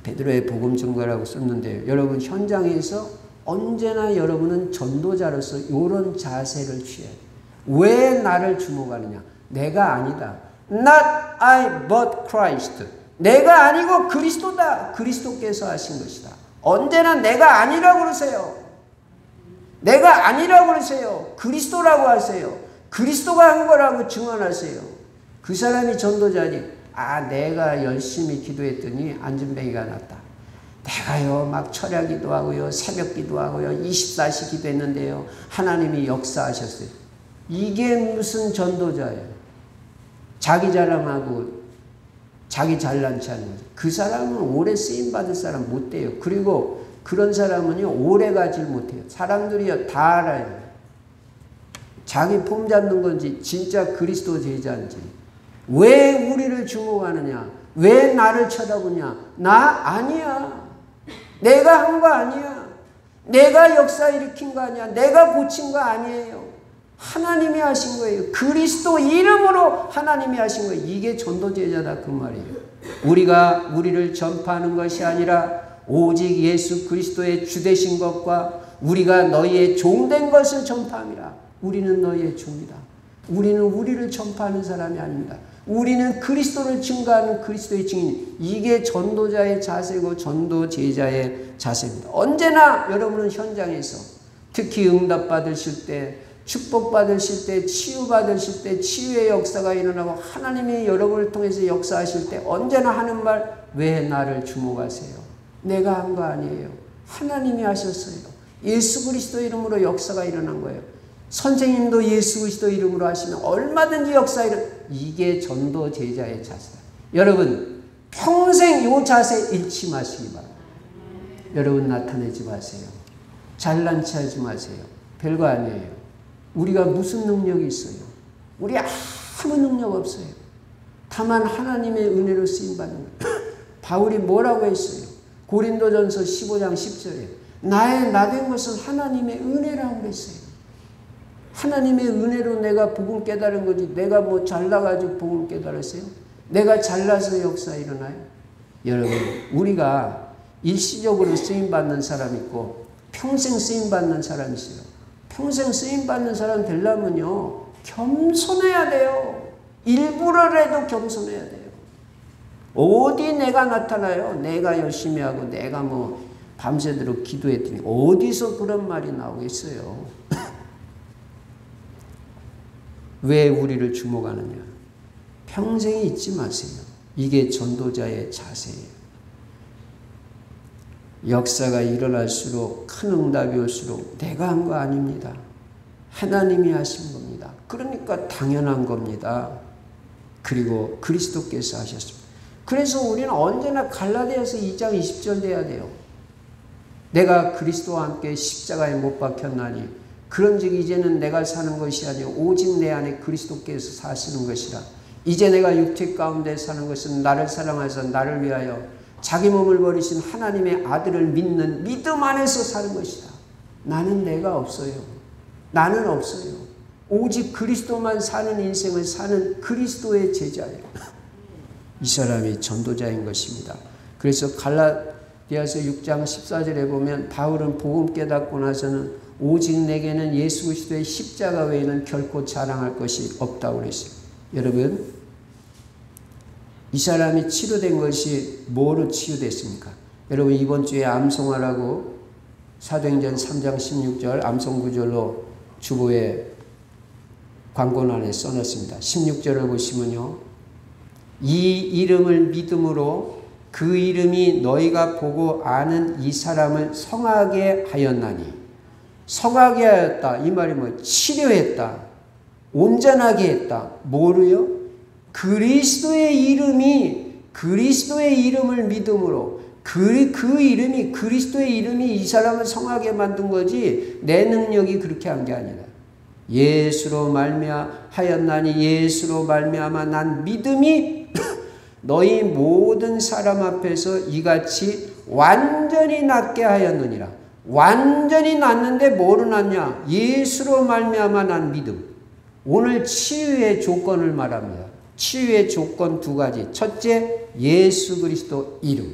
베드로의 복음 증거라고 썼는데요. 여러분 현장에서 언제나 여러분은 전도자로서 이런 자세를 취해야 돼요. 왜 나를 주목하느냐? 내가 아니다. Not I but Christ. 내가 아니고 그리스도다. 그리스도께서 하신 것이다. 언제나 내가 아니라고 그러세요. 내가 아니라고 그러세요. 그리스도라고 하세요. 그리스도가 한 거라고 증언하세요. 그 사람이 전도자니, 내가 열심히 기도했더니 안진뱅이가 났다. 내가요 막 철야 기도하고요, 새벽 기도하고요, 24시 기도했는데요, 하나님이 역사하셨어요. 이게 무슨 전도자예요? 자기 자랑하고 자기 잘난 체 하는 거죠. 그 사람은 오래 쓰임받을 사람 못 돼요. 그리고 그런 사람은요 오래 가질 못해요. 사람들이요 다 알아요. 자기 폼 잡는 건지 진짜 그리스도 제자인지. 왜 우리를 주목하느냐? 왜 나를 쳐다보냐? 나 아니야. 내가 한 거 아니야. 내가 역사 일으킨 거 아니야. 내가 고친 거 아니에요. 하나님이 하신 거예요. 그리스도 이름으로 하나님이 하신 거예요. 이게 전도제자다 그 말이에요. 우리가 우리를 전파하는 것이 아니라 오직 예수 그리스도의 주되신 것과 우리가 너희의 종된 것을 전파함이라. 우리는 너희의 종이다. 우리는 우리를 전파하는 사람이 아닙니다. 우리는 그리스도를 증거하는 그리스도의 증인. 이게 전도자의 자세고 전도 제자의 자세입니다. 언제나 여러분은 현장에서 특히 응답 받으실 때, 축복 받으실 때, 치유 받으실 때, 치유의 역사가 일어나고 하나님이 여러분을 통해서 역사하실 때 언제나 하는 말, 왜 나를 주목하세요? 내가 한 거 아니에요. 하나님이 하셨어요. 예수 그리스도 이름으로 역사가 일어난 거예요. 선생님도 예수 그리스도 이름으로 하시면 얼마든지 역사 이게 전도 제자의 자세다. 여러분 평생 이 자세 잃지 마시기 바랍니다. 여러분 나타내지 마세요. 잘난 체 하지 마세요. 별거 아니에요. 우리가 무슨 능력이 있어요? 우리 아무 능력 없어요. 다만 하나님의 은혜로 쓰임받는 거예요. 바울이 뭐라고 했어요? 고린도전서 15장 10절에 나의 나된 것은 하나님의 은혜라고 그랬어요. 하나님의 은혜로 내가 복음 깨달은 거지 내가 뭐 잘나가지고 복음 깨달았어요? 내가 잘나서 역사 일어나요? 여러분 우리가 일시적으로 쓰임받는 사람 있고 평생 쓰임받는 사람이 있어요. 평생 쓰임받는 사람 되려면요 겸손해야 돼요. 일부러라도 겸손해야 돼요. 어디 내가 나타나요? 내가 열심히 하고 내가 뭐 밤새도록 기도했더니 어디서 그런 말이 나오겠어요? 왜 우리를 주목하느냐? 평생 잊지 마세요. 이게 전도자의 자세예요. 역사가 일어날수록 큰 응답이 올수록 내가 한 거 아닙니다. 하나님이 하신 겁니다. 그러니까 당연한 겁니다. 그리고 그리스도께서 하셨습니다. 그래서 우리는 언제나 갈라디아서 2장 20절 돼야 돼요. 내가 그리스도와 함께 십자가에 못 박혔나니 그런즉 이제는 내가 사는 것이 아니요 오직 내 안에 그리스도께서 사시는 것이라. 이제 내가 육체 가운데 사는 것은 나를 사랑하사 나를 위하여 자기 몸을 버리신 하나님의 아들을 믿는 믿음 안에서 사는 것이다. 나는 내가 없어요. 나는 없어요. 오직 그리스도만 사는 인생을 사는 그리스도의 제자예요. 이 사람이 전도자인 것입니다. 그래서 갈라디아서 6장 14절에 보면 바울은 복음 깨닫고 나서는 오직 내게는 예수 그리스도의 십자가 외에는 결코 자랑할 것이 없다고 그랬어요. 여러분 이 사람이 치료된 것이 뭐로 치유됐습니까? 여러분 이번 주에 암송하라고 사도행전 3장 16절 암송구절로 주보에 광고란에 써놨습니다. 16절을 보시면요. 이 이름을 믿음으로 그 이름이 너희가 보고 아는 이 사람을 성하게 하였나니. 성하게 하였다. 이 말이 뭐 치료했다. 온전하게 했다. 뭐로요? 그리스도의 이름을 믿음으로 그 이름이 그리스도의 이름이 이 사람을 성하게 만든 거지 내 능력이 그렇게 한 게 아니라 예수로 말미암았나니 예수로 말미암아 난 믿음이 너희 모든 사람 앞에서 이같이 완전히 낫게 하였느니라. 완전히 낫는데 뭐로 낫냐? 예수로 말미암아 난 믿음. 오늘 치유의 조건을 말합니다. 치유의 조건 두 가지. 첫째, 예수 그리스도 이름.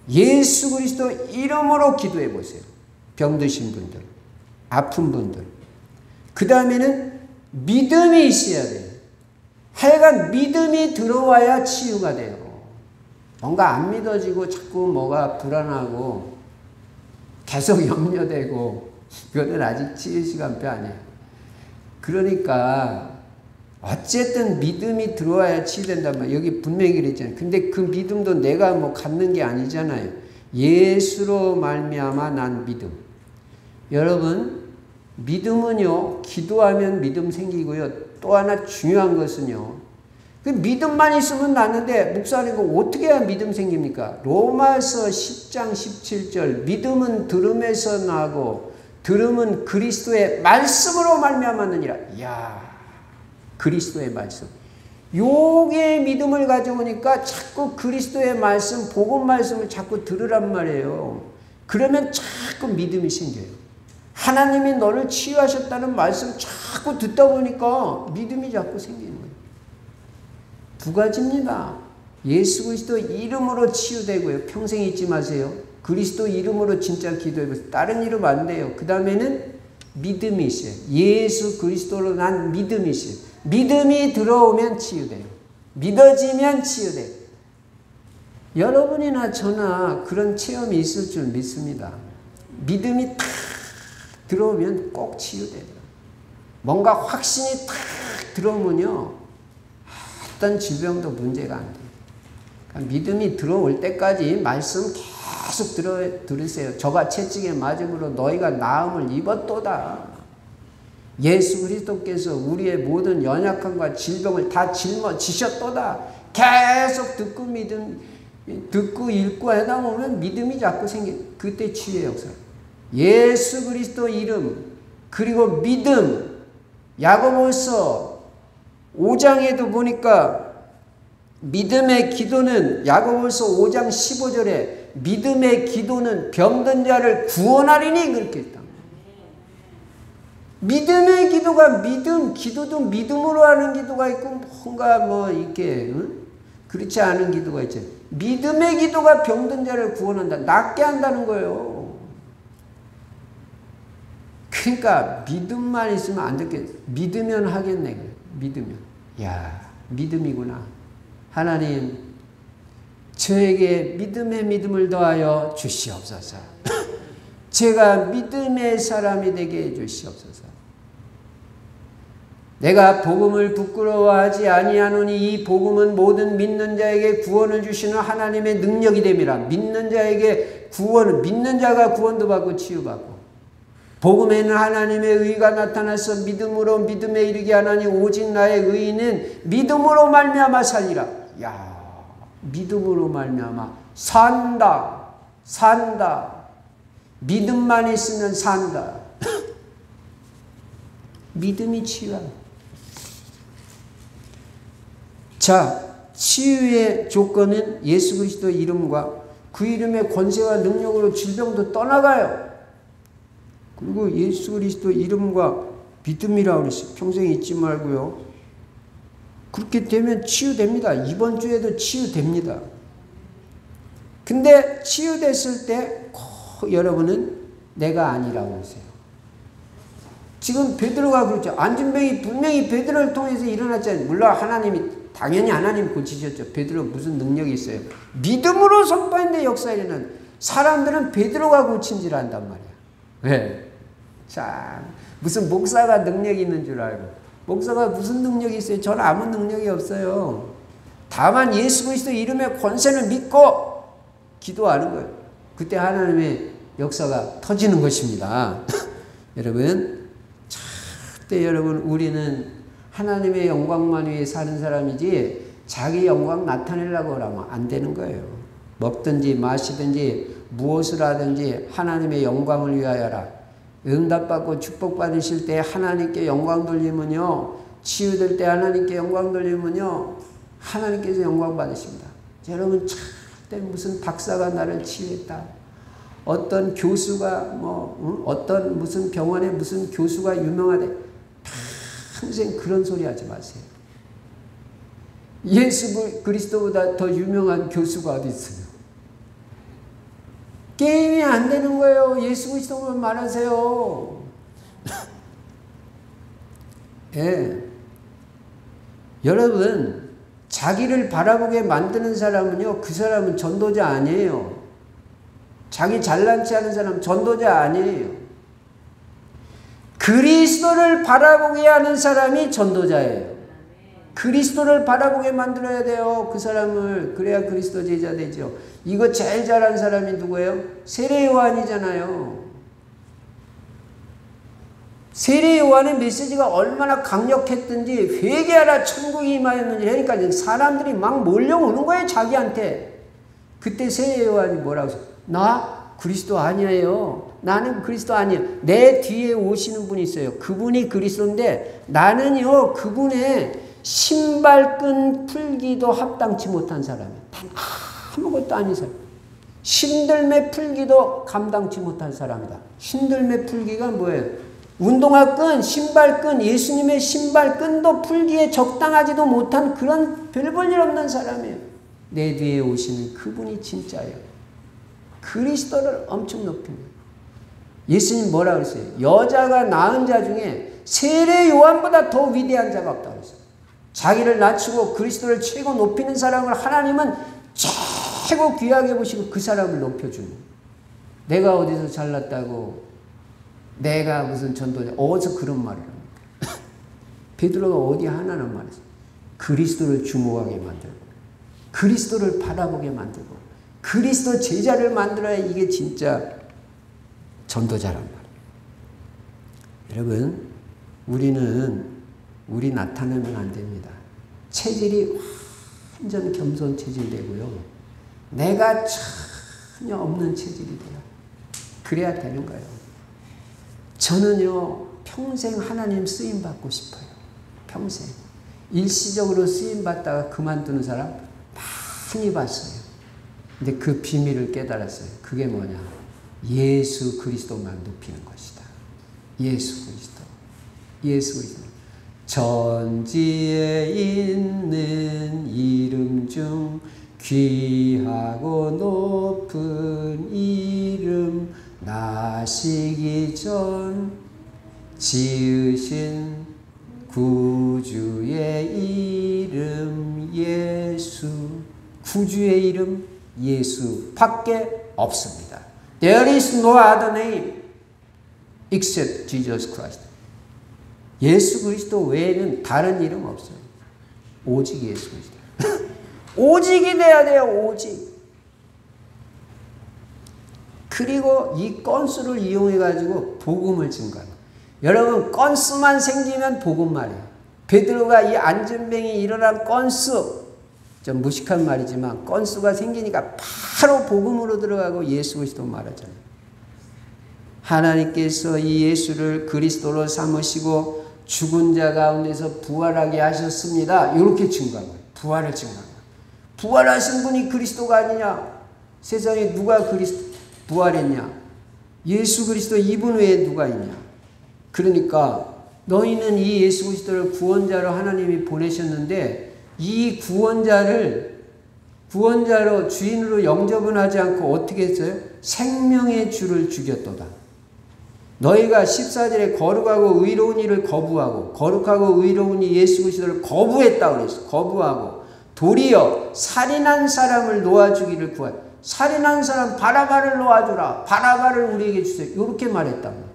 예수 그리스도 이름으로 기도해 보세요. 병드신 분들, 아픈 분들. 그 다음에는 믿음이 있어야 돼요. 하여간 믿음이 들어와야 치유가 돼요. 뭔가 안 믿어지고 자꾸 뭐가 불안하고 계속 염려되고 그거는 아직 치유 시간표 아니에요. 그러니까 어쨌든 믿음이 들어와야 치유된단 말이에요. 여기 분명히 그랬잖아요. 근데 그 믿음도 내가 뭐 갖는 게 아니잖아요. 예수로 말미암아 난 믿음. 여러분 믿음은요 기도하면 믿음 생기고요. 또 하나 중요한 것은요. 그 믿음만 있으면 낫는데 목사님 이거 어떻게 해야 믿음 생깁니까? 로마서 10장 17절 믿음은 들음에서 나고 들음은 그리스도의 말씀으로 말미암았느니라. 이야 그리스도의 말씀. 요게 믿음을 가져오니까 자꾸 그리스도의 말씀 복음 말씀을 자꾸 들으란 말이에요. 그러면 자꾸 믿음이 생겨요. 하나님이 너를 치유하셨다는 말씀 자꾸 듣다 보니까 믿음이 자꾸 생기는 거예요. 두 가지입니다. 예수 그리스도 이름으로 치유되고요. 평생 잊지 마세요. 그리스도 이름으로 진짜 기도해보세요. 다른 이름 안 돼요. 그 다음에는 믿음이 있어요. 예수 그리스도로 난 믿음이 있어요. 믿음이 들어오면 치유돼요. 믿어지면 치유돼요. 여러분이나 저나 그런 체험이 있을 줄 믿습니다. 믿음이 탁 들어오면 꼭 치유돼요. 뭔가 확신이 탁 들어오면요, 어떤 질병도 문제가 안 돼요. 그러니까 믿음이 들어올 때까지 말씀 계속 들으세요. 저가 채찍에 맞음으로 너희가 나음을 입었도다. 예수 그리스도께서 우리의 모든 연약함과 질병을 다 짊어지셨도다. 계속 듣고 읽고 하다 보면 믿음이 자꾸 그때 치유의 역사. 예수 그리스도 이름 그리고 믿음. 야고보서 5장에도 보니까 믿음의 기도는 야고보서 5장 15절에 믿음의 기도는 병든 자를 구원하리니 그렇게 했다. 믿음의 기도가 기도도 믿음으로 하는 기도가 있고 뭔가 이렇게 그렇지 않은 기도가 있죠. 믿음의 기도가 병든 자를 구원한다. 낫게 한다는 거예요. 그러니까 믿음만 있으면 안 되겠. 믿으면 하겠네. 믿으면. 야, 믿음이구나. 하나님, 저에게 믿음의 믿음을 더하여 주시옵소서. 제가 믿음의 사람이 되게 해 주시옵소서. 내가 복음을 부끄러워하지 아니하노니 이 복음은 모든 믿는 자에게 구원을 주시는 하나님의 능력이 됨이라. 믿는 자에게 믿는 자가 구원도 받고 치유받고. 복음에는 하나님의 의가 나타나서 믿음으로 믿음에 이르게 하나니 오직 나의 의는 믿음으로 말미암아 살리라. 야, 믿음으로 말미암아 산다. 믿음만 있으면 산다. 믿음이 치유한다. 자, 치유의 조건은 예수 그리스도 이름과 그 이름의 권세와 능력으로 질병도 떠나가요. 그리고 예수 그리스도 이름과 믿음이라고 그랬어요. 평생 잊지 말고요. 그렇게 되면 치유됩니다. 이번 주에도 치유됩니다. 근데 치유됐을 때 꼭 여러분은 내가 아니라고 하세요. 지금 베드로가 그렇죠. 안진병이 분명히 베드로를 통해서 일어났잖아요. 물론 당연히 하나님 고치셨죠. 베드로 무슨 능력이 있어요. 믿음으로 선포했는데 역사에 일어난. 사람들은 베드로가 고친 줄 안단 말이야. 왜? 참, 무슨 목사가 능력이 있는 줄 알고. 목사가 무슨 능력이 있어요? 저는 아무 능력이 없어요. 다만 예수 그리스도 이름의 권세를 믿고 기도하는 거예요. 그때 하나님의 역사가 터지는 것입니다. 여러분, 그때 여러분 우리는 하나님의 영광만 위해 사는 사람이지 자기 영광 나타내려고 하면 안 되는 거예요. 먹든지 마시든지 무엇을 하든지 하나님의 영광을 위하여라. 응답받고 축복받으실 때 하나님께 영광 돌리면요, 치유될 때 하나님께 영광 돌리면요, 하나님께서 영광 받으십니다. 여러분, 절대 무슨 박사가 나를 치유했다, 어떤 교수가 어떤 무슨 병원에 무슨 교수가 유명하대, 평생 그런 소리 하지 마세요. 예수 그리스도보다 더 유명한 교수가 어디 있어요? 게임이 안 되는 거예요. 예수 그리스도만 말하세요. 예. 여러분, 자기를 바라보게 만드는 사람은요, 그 사람은 전도자 아니에요. 자기 잘난 체 하는 사람은 전도자 아니에요. 그리스도를 바라보게 하는 사람이 전도자예요. 그리스도를 바라보게 만들어야 돼요. 그 사람을. 그래야 그리스도 제자 되죠. 이거 제일 잘한 사람이 누구예요? 세례 요한이잖아요. 세례 요한의 메시지가 얼마나 강력했든지 회개하라 천국이 임하였는지 하니까 사람들이 막 몰려오는 거예요. 자기한테. 그때 세례 요한이 뭐라고 했어요? 나 그리스도 아니에요. 나는 그리스도 아니에요. 내 뒤에 오시는 분이 있어요. 그분이 그리스도인데 나는요, 그분의 신발끈 풀기도 합당치 못한 사람이에요. 단 아무것도 아닌 사람. 신들매 풀기도 감당치 못한 사람이다. 신들매 풀기가 뭐예요? 운동화 끈, 신발끈, 예수님의 신발끈도 풀기에 적당하지도 못한 그런 별 볼 일 없는 사람이에요. 내 뒤에 오시는 그분이 진짜예요. 그리스도를 엄청 높입니다. 예수님 뭐라 그랬어요? 여자가 낳은 자 중에 세례 요한보다 더 위대한 자가 없다고 그랬어요. 자기를 낮추고 그리스도를 최고 높이는 사람을 하나님은 최고 귀하게 보시고 그 사람을 높여주는 거예요. 내가 어디서 잘났다고, 내가 무슨 전도자, 어디서 그런 말을 합니까? 베드로가 어디 하나는 말했어요. 그리스도를 주목하게 만들고, 그리스도를 바라보게 만들고, 그리스도 제자를 만들어야 이게 진짜 전도자란 말이에요. 여러분, 우리 나타내면 안 됩니다. 체질이 완전 겸손 체질 되고요. 내가 전혀 없는 체질이 돼요. 그래야 되는 거예요. 저는요, 평생 하나님 쓰임 받고 싶어요. 평생. 일시적으로 쓰임 받다가 그만두는 사람 많이 봤어요. 근데 그 비밀을 깨달았어요. 그게 뭐냐? 예수 그리스도만 높이는 것이다. 예수 그리스도. 예수 그리스도. 전지에 있는 이름 중 귀하고 높은 이름, 나시기 전 지으신 구주의 이름 예수. 구주의 이름 예수 밖에 없습니다. There is no other name except Jesus Christ. 예수 그리스도 외에는 다른 이름 없어요. 오직 예수 그리스도. 오직이 돼야 돼요. 오직. 그리고 이 건수를 이용해 가지고 복음을 증거하는. 여러분, 건수만 생기면 복음 말이에요. 베드로가 이 안전병이 일어난 건수, 좀 무식한 말이지만 건수가 생기니까 바로 복음으로 들어가고 예수 그리스도 말하잖아요. 하나님께서 이 예수를 그리스도로 삼으시고 죽은 자 가운데서 부활하게 하셨습니다. 이렇게 증거한 거예요. 부활을 증거한 거예요. 부활하신 분이 그리스도가 아니냐? 세상에 누가 부활했냐? 예수 그리스도 이분 외에 누가 있냐? 그러니까 너희는 이 예수 그리스도를 구원자로 하나님이 보내셨는데 이 구원자로 주인으로 영접은 하지 않고 어떻게 했어요? 생명의 주를 죽였도다. 너희가 14절에 거룩하고 의로운 이를 거부하고 거룩하고 의로운 이 예수 그리스도를 거부했다고 그랬어. 거부하고 도리어 살인한 사람을 놓아주기를 구하여. 살인한 사람 바라바를 놓아주라. 바라바를 우리에게 주세요. 이렇게 말했다고.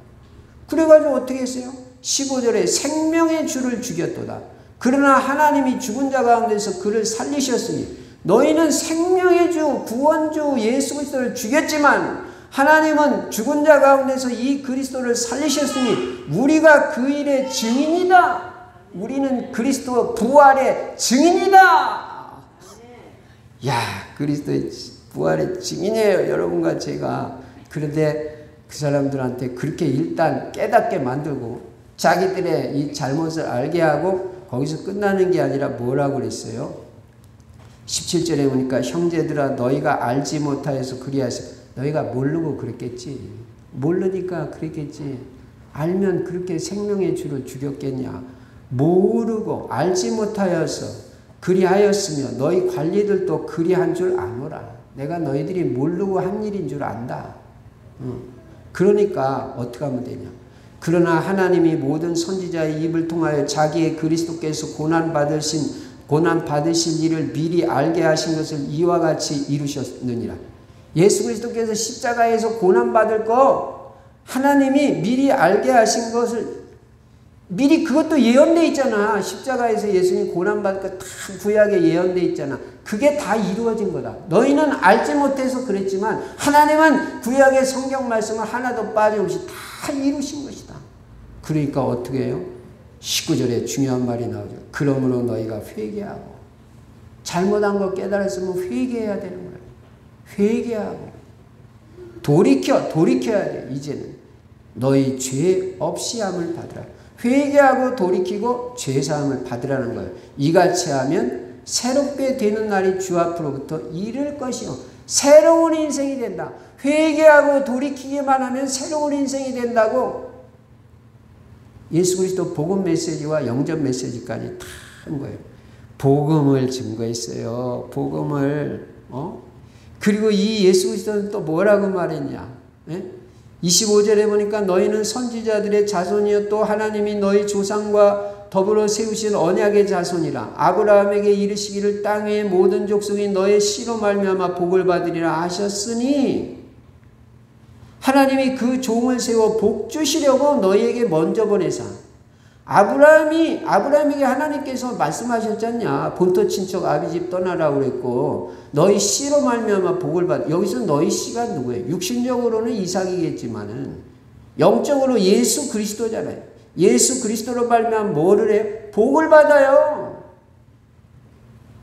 그래가지고 어떻게 했어요? 15절에 생명의 주를 죽였도다. 그러나 하나님이 죽은 자 가운데서 그를 살리셨으니 너희는 생명의 주 구원주 예수 그리스도를 죽였지만 하나님은 죽은 자 가운데서 이 그리스도를 살리셨으니 우리가 그 일의 증인이다. 우리는 그리스도 부활의 증인이다. 야, 그리스도의 부활의 증인이에요. 여러분과 제가. 그런데 그 사람들한테 그렇게 일단 깨닫게 만들고 자기들의 이 잘못을 알게 하고 거기서 끝나는 게 아니라 뭐라고 그랬어요? 17절에 보니까 형제들아 너희가 알지 못하여서 그리하여. 너희가 모르고 그랬겠지. 모르니까 그랬겠지. 알면 그렇게 생명의 주를 죽였겠냐. 모르고 알지 못하여서 그리하였으며 너희 관리들도 그리한 줄 아노라. 내가 너희들이 모르고 한 일인 줄 안다. 그러니까 어떻게 하면 되냐. 그러나 하나님이 모든 선지자의 입을 통하여 자기의 그리스도께서 고난 받으실 일을 미리 알게 하신 것을 이와 같이 이루셨느니라. 예수 그리스도께서 십자가에서 고난 받을 거 하나님이 미리 알게 하신 것을 미리 그것도 예언돼 있잖아. 십자가에서 예수님이 고난 받을 거 다 구약에 예언돼 있잖아. 그게 다 이루어진 거다. 너희는 알지 못해서 그랬지만 하나님은 구약의 성경 말씀을 하나도 빠짐없이 다 이루신 것이다. 그러니까 어떻게 해요? 19절에 중요한 말이 나오죠. 그러므로 너희가 회개하고 잘못한 거 깨달았으면 회개해야 되는 거예요. 회개하고 돌이켜야 돼. 이제는 너희 죄 없이 함을 받으라. 회개하고 돌이키고 죄사함을 받으라는 거예요. 이같이 하면 새롭게 되는 날이 주 앞으로부터 이를 것이요. 새로운 인생이 된다. 회개하고 돌이키기만 하면 새로운 인생이 된다고 예수 그리스도 복음 메시지와 영접 메시지까지 다 한 거예요. 복음을 증거했어요. 복음을. 그리고 이 예수 그리스도는 또 뭐라고 말했냐. 예? 25절에 보니까 너희는 선지자들의 자손이여 또 하나님이 너희 조상과 더불어 세우신 언약의 자손이라. 아브라함에게 이르시기를 땅의 모든 족속이 너의 씨로 말미암아 복을 받으리라 하셨으니 하나님이 그 종을 세워 복 주시려고 너희에게 먼저 보내사. 아브라함에게 하나님께서 말씀하셨잖냐. 본토 친척 아비집 떠나라고 그랬고 너희 씨로 말미암아 복을 받. 여기서 너희 씨가 누구예요? 육신적으로는 이삭이겠지만은 영적으로 예수 그리스도잖아요. 예수 그리스도로 말미암아 뭐를 해요? 복을 받아요.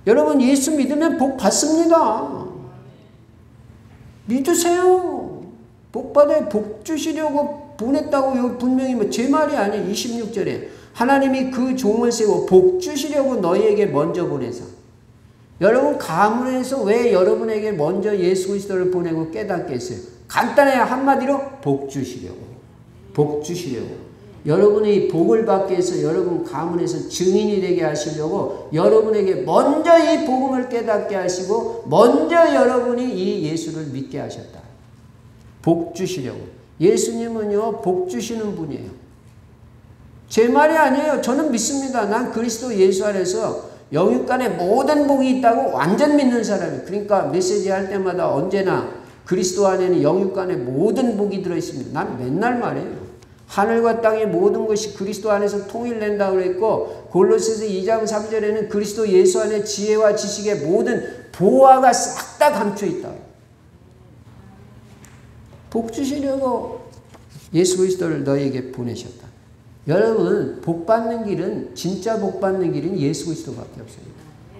여러분 예수 믿으면 복 받습니다. 믿으세요. 복 받아요. 복 주시려고 보냈다고 여기 분명히 제 말이 아니에요. 26절에 하나님이 그 종을 세워 복 주시려고 너희에게 먼저 보내서. 여러분 가문에서 왜 여러분에게 먼저 예수 그리스도를 보내고 깨닫게 했어요? 간단해요. 한마디로 복 주시려고. 복 주시려고. 여러분이 복을 받기 위해서 여러분 가문에서 증인이 되게 하시려고 여러분에게 먼저 이 복음을 깨닫게 하시고 먼저 여러분이 이 예수를 믿게 하셨다. 복 주시려고. 예수님은요 복 주시는 분이에요. 제 말이 아니에요. 저는 믿습니다. 난 그리스도 예수 안에서 영육간에 모든 복이 있다고 완전 믿는 사람이에요. 그러니까 메시지 할 때마다 언제나 그리스도 안에는 영육간에 모든 복이 들어있습니다. 난 맨날 말해요. 하늘과 땅의 모든 것이 그리스도 안에서 통일된다고 그랬고 골로새서 2장 3절에는 그리스도 예수 안에 지혜와 지식의 모든 보화가 싹 다 감춰 있다. 복 주시려고 예수 그리스도를 너희에게 보내셨다. 여러분 복 받는 길은 진짜 복 받는 길은 예수 그리스도밖에 없어요.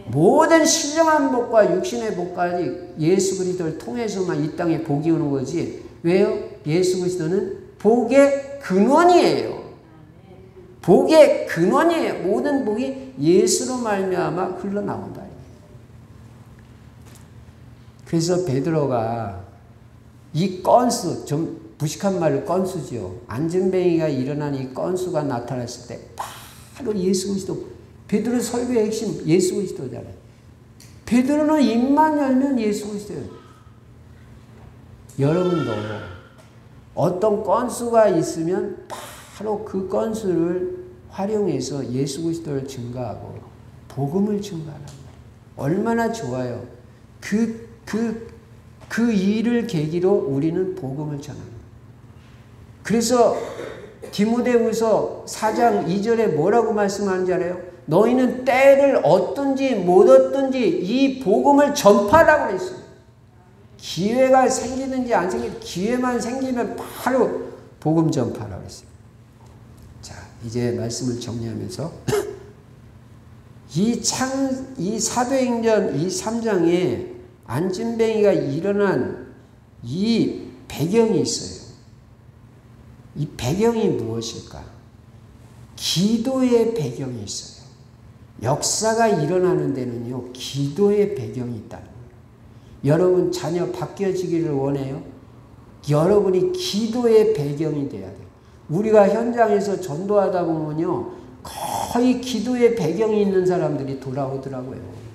모든 신령한 복과 육신의 복까지 예수 그리스도를 통해서만 이 땅에 복이 오는 거지. 왜요? 예수 그리스도는 복의 근원이에요. 복의 근원이에요. 모든 복이 예수로 말미암아 흘러나온다. 그래서 베드로가 이 건수, 좀 무식한 말로 건수죠. 안전뱅이가 일어난 이 건수가 나타났을 때 바로 예수 그리스도. 베드로 설교의 핵심 예수 그리스도잖아요. 베드로는 입만 열면 예수 그리스도예요. 여러분도 어떤 건수가 있으면 바로 그 건수를 활용해서 예수 그리스도를 증거하고 복음을 증거하는 거예요. 얼마나 좋아요. 그 일을 계기로 우리는 복음을 전합니다. 그래서 디모데후서 4장 2절에 뭐라고 말씀하는지 알아요? 너희는 때를 얻든지 못 얻든지 이 복음을 전파하라고 그랬어요. 기회가 생기든지 안 생기든지 기회만 생기면 바로 복음 전파라고 했어요. 자, 이제 말씀을 정리하면서 이 사도행전 이 3장에 안진뱅이가 일어난 이 배경이 있어요. 이 배경이 무엇일까? 기도의 배경이 있어요. 역사가 일어나는 데는요, 기도의 배경이 있다는 거예요. 여러분 자녀 바뀌어지기를 원해요? 여러분이 기도의 배경이 돼야 돼요. 우리가 현장에서 전도하다 보면요, 거의 기도의 배경이 있는 사람들이 돌아오더라고요.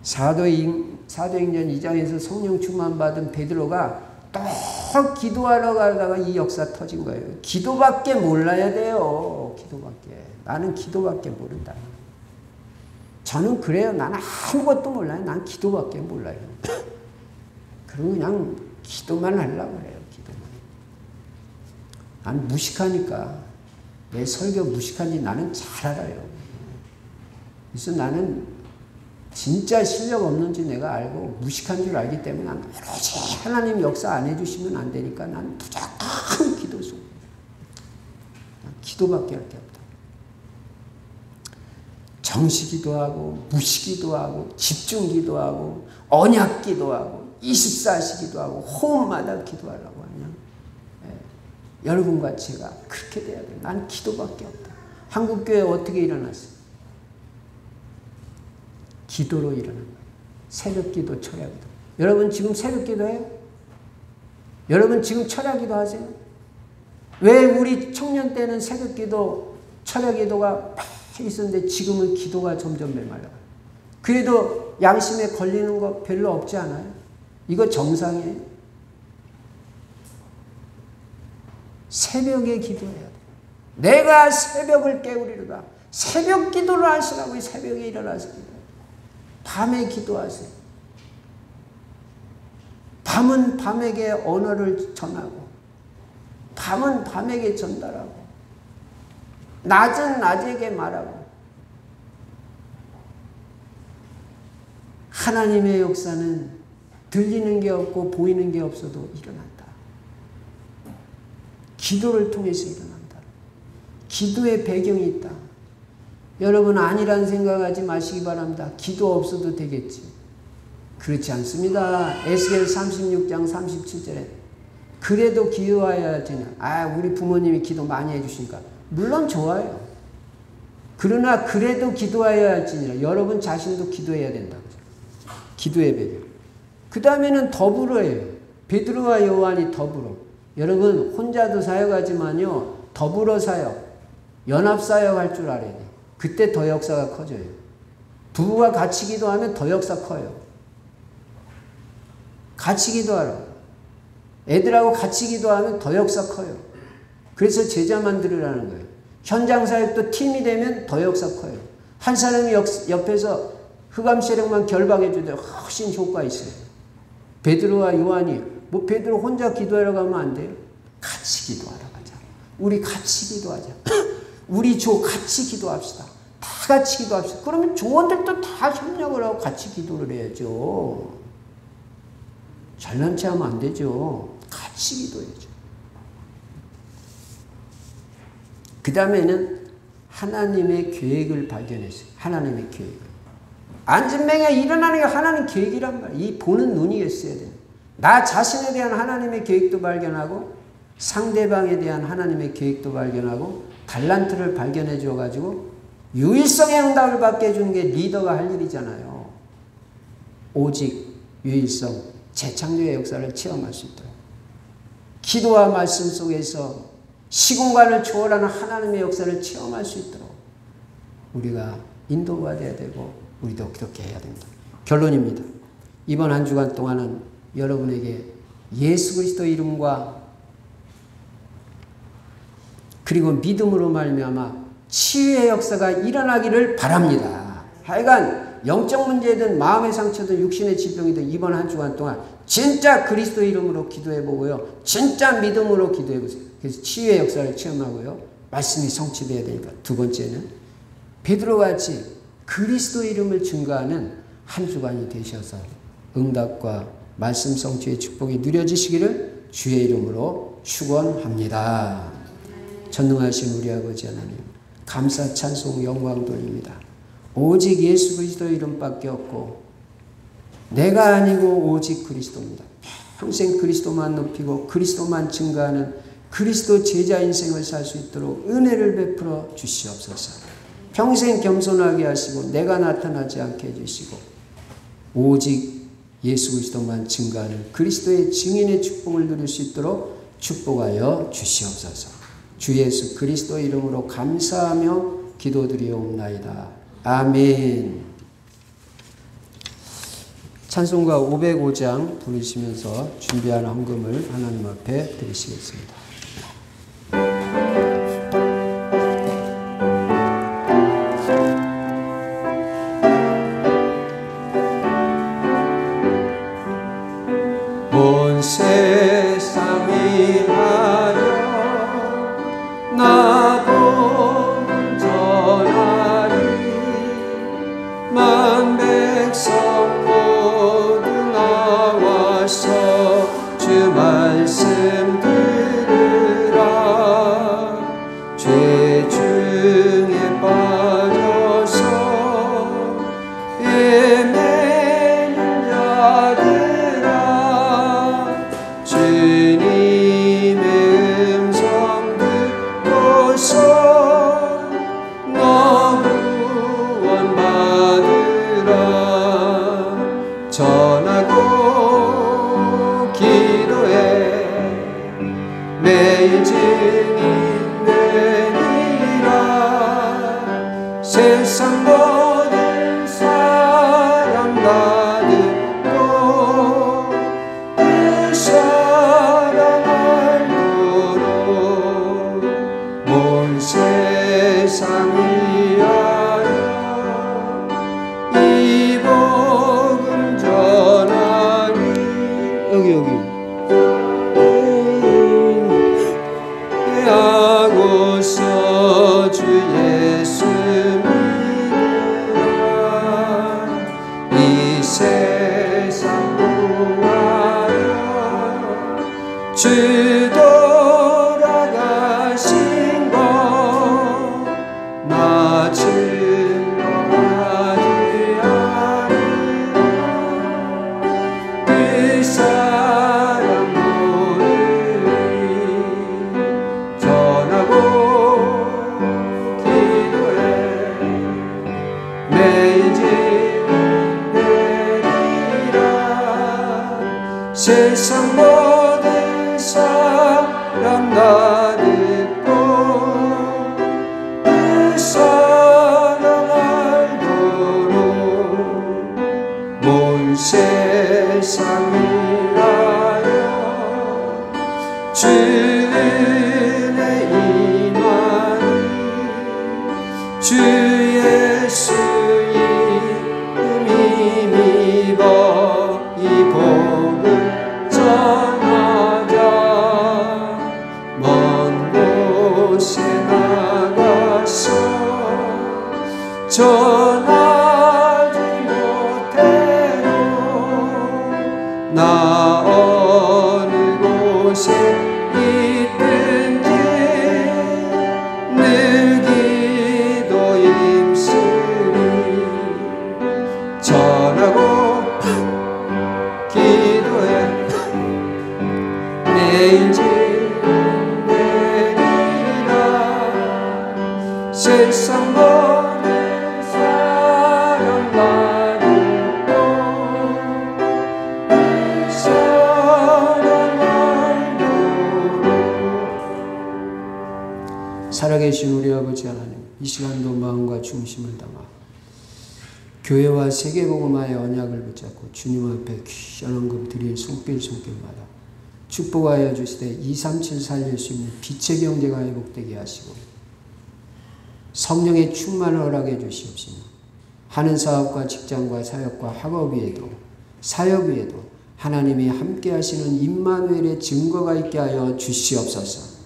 사도행전 2장에서 성령 충만 받은 베드로가 또 기도하러 가다가 이 역사 터진 거예요. 기도밖에 몰라야 돼요. 기도밖에. 나는 기도밖에 모른다. 저는 그래요. 나는 아무것도 몰라요. 난 기도밖에 몰라요. 그리고 그냥 기도만 하려고 그래요. 기도만. 난 무식하니까. 내 설교 무식한지 나는 잘 알아요. 그래서 나는 진짜 실력 없는지 내가 알고 무식한 줄 알기 때문에 난 오로지 하나님 역사 안 해주시면 안 되니까 난 무조건 기도 속. 기도밖에 할 게 없다. 정시기도 하고 무시기도 하고 집중기도 하고 언약기도 하고 24시기도 하고 호흡마다 기도하라고 하냐. 여러분과 제가 그렇게 돼야 돼요. 난 기도밖에 없다. 한국교회 어떻게 일어났어요? 기도로 일어난 거예요. 새벽기도, 철야기도. 여러분 지금 새벽기도 해요? 여러분 지금 철야기도 하세요? 왜 우리 청년 때는 새벽기도, 철야기도가 막 있었는데 지금은 기도가 점점 메말라요? 그래도 양심에 걸리는 거 별로 없지 않아요? 이거 정상이에요? 새벽에 기도해야 돼. 내가 새벽을 깨우리로다. 새벽 기도를 하시라고. 새벽에 일어나서 기도해요. 밤에 기도하세요. 밤은 밤에게 언어를 전하고, 밤은 밤에게 전달하고, 낮은 낮에게 말하고. 하나님의 역사는 들리는 게 없고 보이는 게 없어도 일어난다. 기도를 통해서 일어난다. 기도의 배경이 있다. 여러분 아니란 생각하지 마시기 바랍니다. 기도 없어도 되겠지. 그렇지 않습니다. 에스겔 36장 37절에 그래도 기도해야 되냐. 우리 부모님이 기도 많이 해주시니까 물론 좋아요. 그러나 그래도 기도해야 할지니라. 여러분 자신도 기도해야 된다. 기도의 배경. 그 다음에는 더불어예요. 베드로와 요한이 더불어. 여러분 혼자도 사역하지만요, 더불어 사역, 연합 사역할 줄 알아야 돼요. 그때 더 역사가 커져요. 부부가 같이 기도하면 더 역사 커요. 같이 기도하라. 애들하고 같이 기도하면 더 역사 커요. 그래서 제자 만들으라는 거예요. 현장 사역도 팀이 되면 더 역사 커요. 한 사람이 옆에서 흑암 세력만 결박해 주되 훨씬 효과 있어요. 베드로와 요한이 베드로 혼자 기도하러 가면 안 돼요. 같이 기도하러 가자. 우리 같이 기도하자. 우리 같이 기도합시다. 다 같이 기도합시다. 그러면 조원들도 다 협력을 하고 같이 기도를 해야죠. 잘난 체 하면 안 되죠. 같이 기도해야죠. 그 다음에는 하나님의 계획을 발견했어요. 하나님의 계획을. 안진뱅에 일어나는 게 하나님 계획이란 말이에요. 이 보는 눈이 있어야 돼요. 나 자신에 대한 하나님의 계획도 발견하고 상대방에 대한 하나님의 계획도 발견하고 달란트를 발견해 줘가지고 유일성의 응답을 받게 해주는 게 리더가 할 일이잖아요. 오직 유일성, 재창조의 역사를 체험할 수 있도록 기도와 말씀 속에서 시공간을 초월하는 하나님의 역사를 체험할 수 있도록 우리가 인도받아야 되고 우리도 그렇게 해야 됩니다. 결론입니다. 이번 한 주간 동안은 여러분에게 예수 그리스도 이름과 그리고 믿음으로 말미암아 치유의 역사가 일어나기를 바랍니다. 하여간 영적 문제든 마음의 상처든 육신의 질병이든 이번 한 주간 동안 진짜 그리스도 이름으로 기도해보고요. 진짜 믿음으로 기도해보세요. 그래서 치유의 역사를 체험하고요. 말씀이 성취되어야 되니까. 두 번째는 베드로같이 그리스도 이름을 증거하는 한 주간이 되셔서 응답과 말씀 성취의 축복이 누려지시기를 주의 이름으로 축원합니다. 전능하신 우리 아버지 하나님, 감사 찬송 영광 돌립니다. 오직 예수 그리스도 이름밖에 없고 내가 아니고 오직 그리스도입니다. 평생 그리스도만 높이고 그리스도만 증거하는 그리스도 제자 인생을 살 수 있도록 은혜를 베풀어 주시옵소서. 평생 겸손하게 하시고 내가 나타나지 않게 해주시고 오직 예수 그리스도만 증거하는 그리스도의 증인의 축복을 누릴 수 있도록 축복하여 주시옵소서. 주 예수 그리스도 이름으로 감사하며 기도드리옵나이다. 아멘. 찬송가 505장 부르시면서 준비한 헌금을 하나님 앞에 드리시겠습니다. 온 세상 위하여 나도 전하리 만 백성 모두 나와서 주 말씀 들으 주 돌아가신 것 나 즐거워하지 않으라. 그 사랑 모르니 전하고 기도해. 매일 지는 내리라. 세상 모든 사람 다 듣고 그 사랑 알도록 온 세상 위하여 주 은혜 임하니 주 예수 이름 힘입어 이 복을 전하자. 먼 곳에 나가서 전하지 못해도 나 어느 곳에 있든지 늘 기도 힘쓰니 전하고 기도해. 내일 지는 내리라. 세상 모든 사람 받고 사랑 알도록. 살아계신 우리 아버지 하나님, 이 시간도 마음과 중심을 담아 교회와 세계복음화의 언약을 붙잡고 주님 앞에 귀한 헌금 드릴 손길마다 축복하여 주시되 237 살릴 수 있는 빛의 경제가 회복되게 하시고 성령의 충만을 허락해 주시옵시며 하는 사업과 직장과 사역과 학업 위에도 사역 위에도 하나님이 함께 하시는 임마누엘의 증거가 있게 하여 주시옵소서.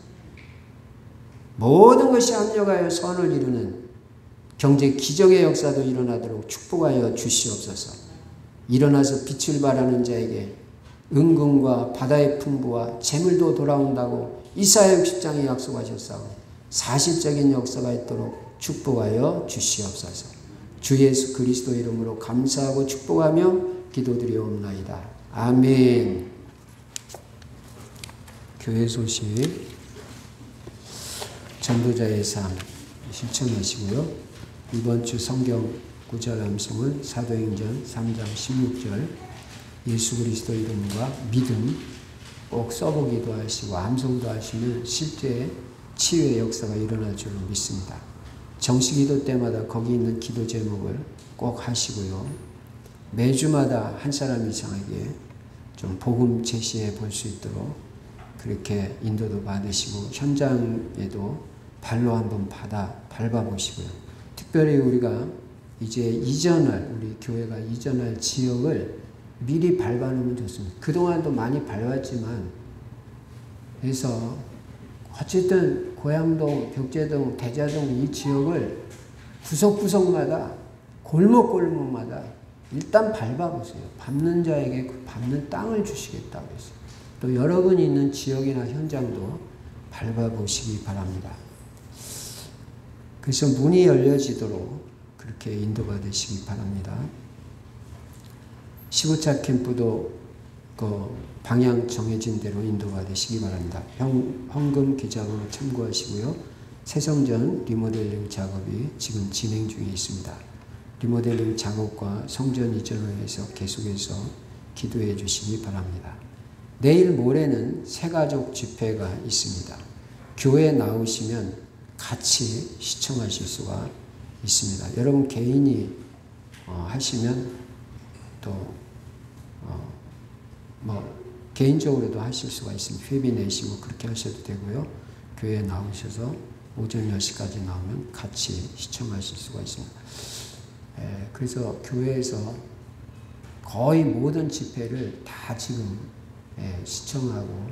모든 것이 합력하여 선을 이루는 경제 기적의 역사도 일어나도록 축복하여 주시옵소서. 일어나서 빛을 발하는 자에게 은금과 바다의 풍부와 재물도 돌아온다고 이사야 60장에 약속하셨사오니 사실적인 역사가 있도록 축복하여 주시옵소서. 주 예수 그리스도 이름으로 감사하고 축복하며 기도드리옵나이다. 아멘. 교회 소식 전도자의 삶 실천하시고요. 이번 주 성경 구절 암송은 사도행전 3장 16절 예수 그리스도 이름과 믿음 꼭 써보기도 하시고 암송도 하시면 실제 치유의 역사가 일어날 줄로 믿습니다. 정식기도 때마다 거기 있는 기도 제목을 꼭 하시고요. 매주마다 한 사람 이상에게 좀 복음 제시해 볼 수 있도록 그렇게 인도도 받으시고 현장에도 발로 한번 밟아보시고요. 특별히 우리가 이제 우리 교회가 이전할 지역을 미리 밟아놓으면 좋습니다. 그동안도 많이 밟았지만 그래서 어쨌든 고양동, 벽제동, 대자동 이 지역을 구석구석마다 골목골목마다 일단 밟아보세요. 밟는 자에게 그 밟는 땅을 주시겠다고 했어요. 또 여러분이 있는 지역이나 현장도 밟아보시기 바랍니다. 그래서 문이 열려지도록 그렇게 인도받으시기 바랍니다. 15차 캠프도 그 방향 정해진 대로 인도받으시기 바랍니다. 헌금 계좌번호 참고하시고요. 새성전 리모델링 작업이 지금 진행 중에 있습니다. 리모델링 작업과 성전 이전을 위해서 계속해서 기도해 주시기 바랍니다. 내일 모레는 새가족 집회가 있습니다. 교회에 나오시면 같이 시청하실 수가 있습니다. 여러분 개인이 하시면 또 개인적으로도 하실 수가 있습니다. 회비 내시고 그렇게 하셔도 되고요. 교회에 나오셔서 오전 10시까지 나오면 같이 시청하실 수가 있습니다. 그래서 교회에서 거의 모든 집회를 다 지금 시청하고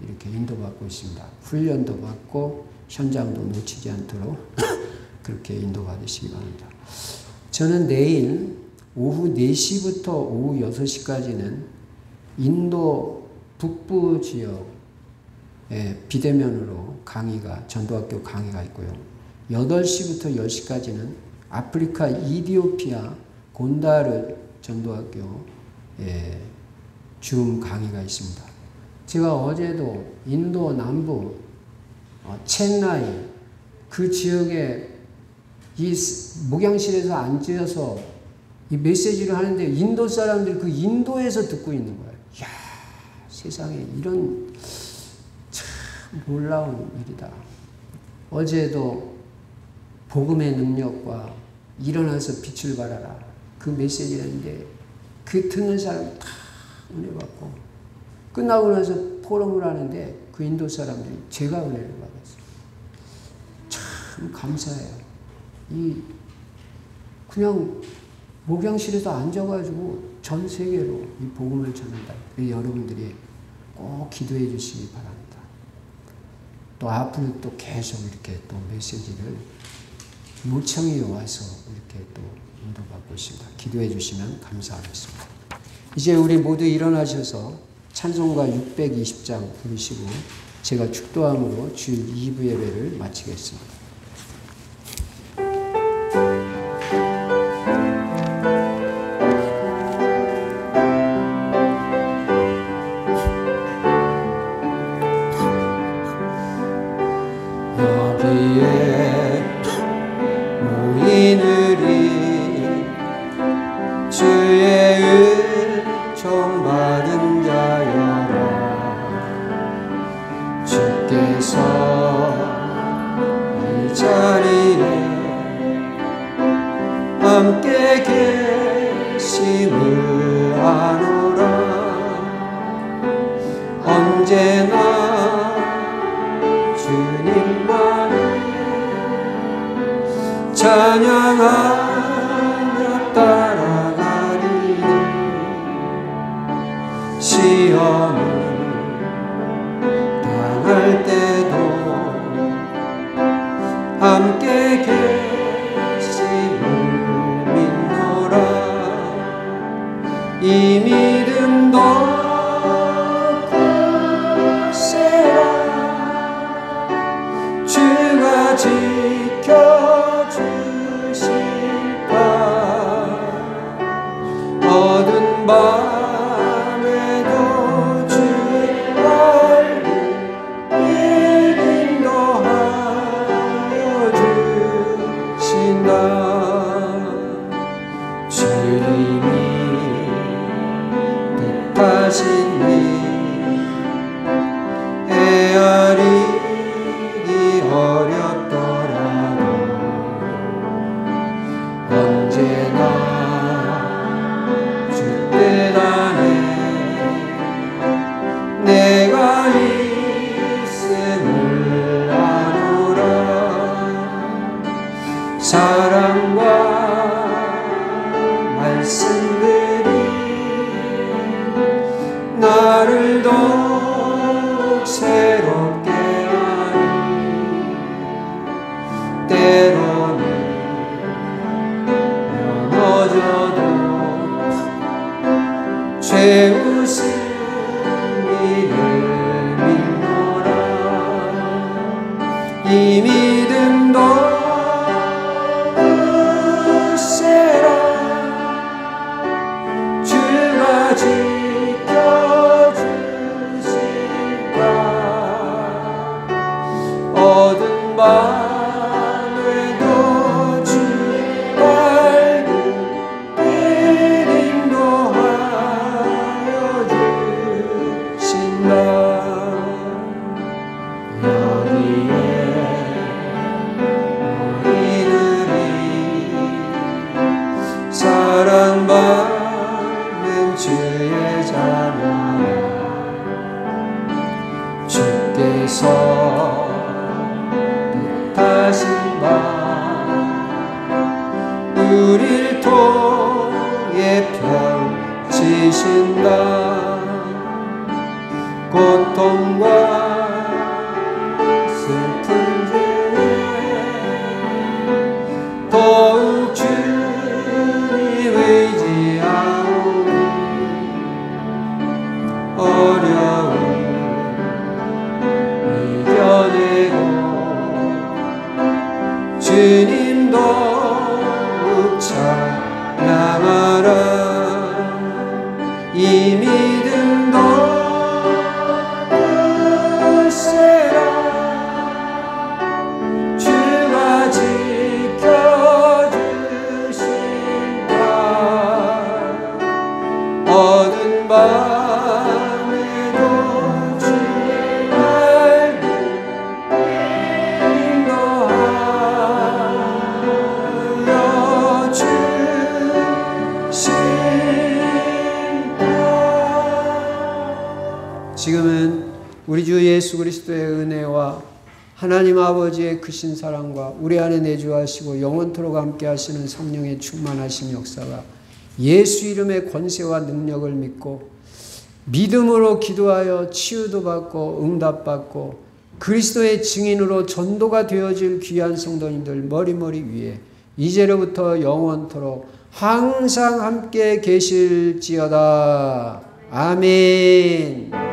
이렇게 인도받고 있습니다. 훈련도 받고 현장도 놓치지 않도록 그렇게 인도받으시기 바랍니다. 저는 내일 오후 4시부터 오후 6시까지는 인도 북부 지역에 비대면으로 전도학교 강의가 있고요. 8시부터 10시까지는 아프리카 이디오피아 곤다르 전도학교에 줌 강의가 있습니다. 제가 어제도 인도 남부 첸나이 그 지역에 이 목양실에서 앉아서 이 메시지를 하는데 인도 사람들이 그 인도에서 듣고 있는 거예요. 이야, 세상에 이런 참 놀라운 일이다. 어제도 복음의 능력과 일어나서 빛을 발하라. 그 메시지를 했는데 그 듣는 사람이 다 은혜 받고 끝나고 나서 포럼을 하는데 그 인도 사람들이 제가 은혜를 받았어요. 참 감사해요. 그냥 목양실에서 앉아가지고 전 세계로 이 복음을 전한다. 여러분들이 꼭 기도해 주시기 바랍니다. 또 앞으로 또 계속 이렇게 또 메시지를 요청이 와서 이렇게 또 인도받고 있습니다. 기도해 주시면 감사하겠습니다. 이제 우리 모두 일어나셔서 찬송가 620장 부르시고 제가 축도함으로 주일 2부 예배를 마치겠습니다. 여기에 모이느리 주의 은총 받은 자여라. 주께서 이 자리에 함께 계심을 아노라. 언제나 찬양하며 따라가리니 시험을 당할 때도 함께 계심을 믿노라. 이 믿음도 굳세라. 주가 어두운 밤에도 주의 얼굴 인도하여 주신다. 주님이 뜻하신 일 헤아리기 어렵더라도 언제나 내가 있음을 아노라. 사랑과 말씀들이 나를 더욱 새롭게 하니 때로는 넘어져도 죄우스 이 믿음도 굳세라. 주가 지켜주실까. 어두운 밤에도 주의 밝은 빛 인도하여 주신다. 사랑받는 주의 자녀라. 주께서 뜻하신 바 우릴 통해 펼치신다. 고통과 슬픔 중에 더욱 의지하오니 어려운 이 믿음 더세라 주가 지켜주신다 어두운 밤에도 주의 말씀 인도하여 주신다. 지금은 우리 주 예수 그리스도의 은혜와 하나님 아버지의 크신 사랑과 우리 안에 내주하시고 영원토록 함께 하시는 성령의 충만하신 역사가 예수 이름의 권세와 능력을 믿고 믿음으로 기도하여 치유도 받고 응답받고 그리스도의 증인으로 전도가 되어질 귀한 성도님들 머리머리 위에 이제로부터 영원토록 항상 함께 계실지어다. 아멘.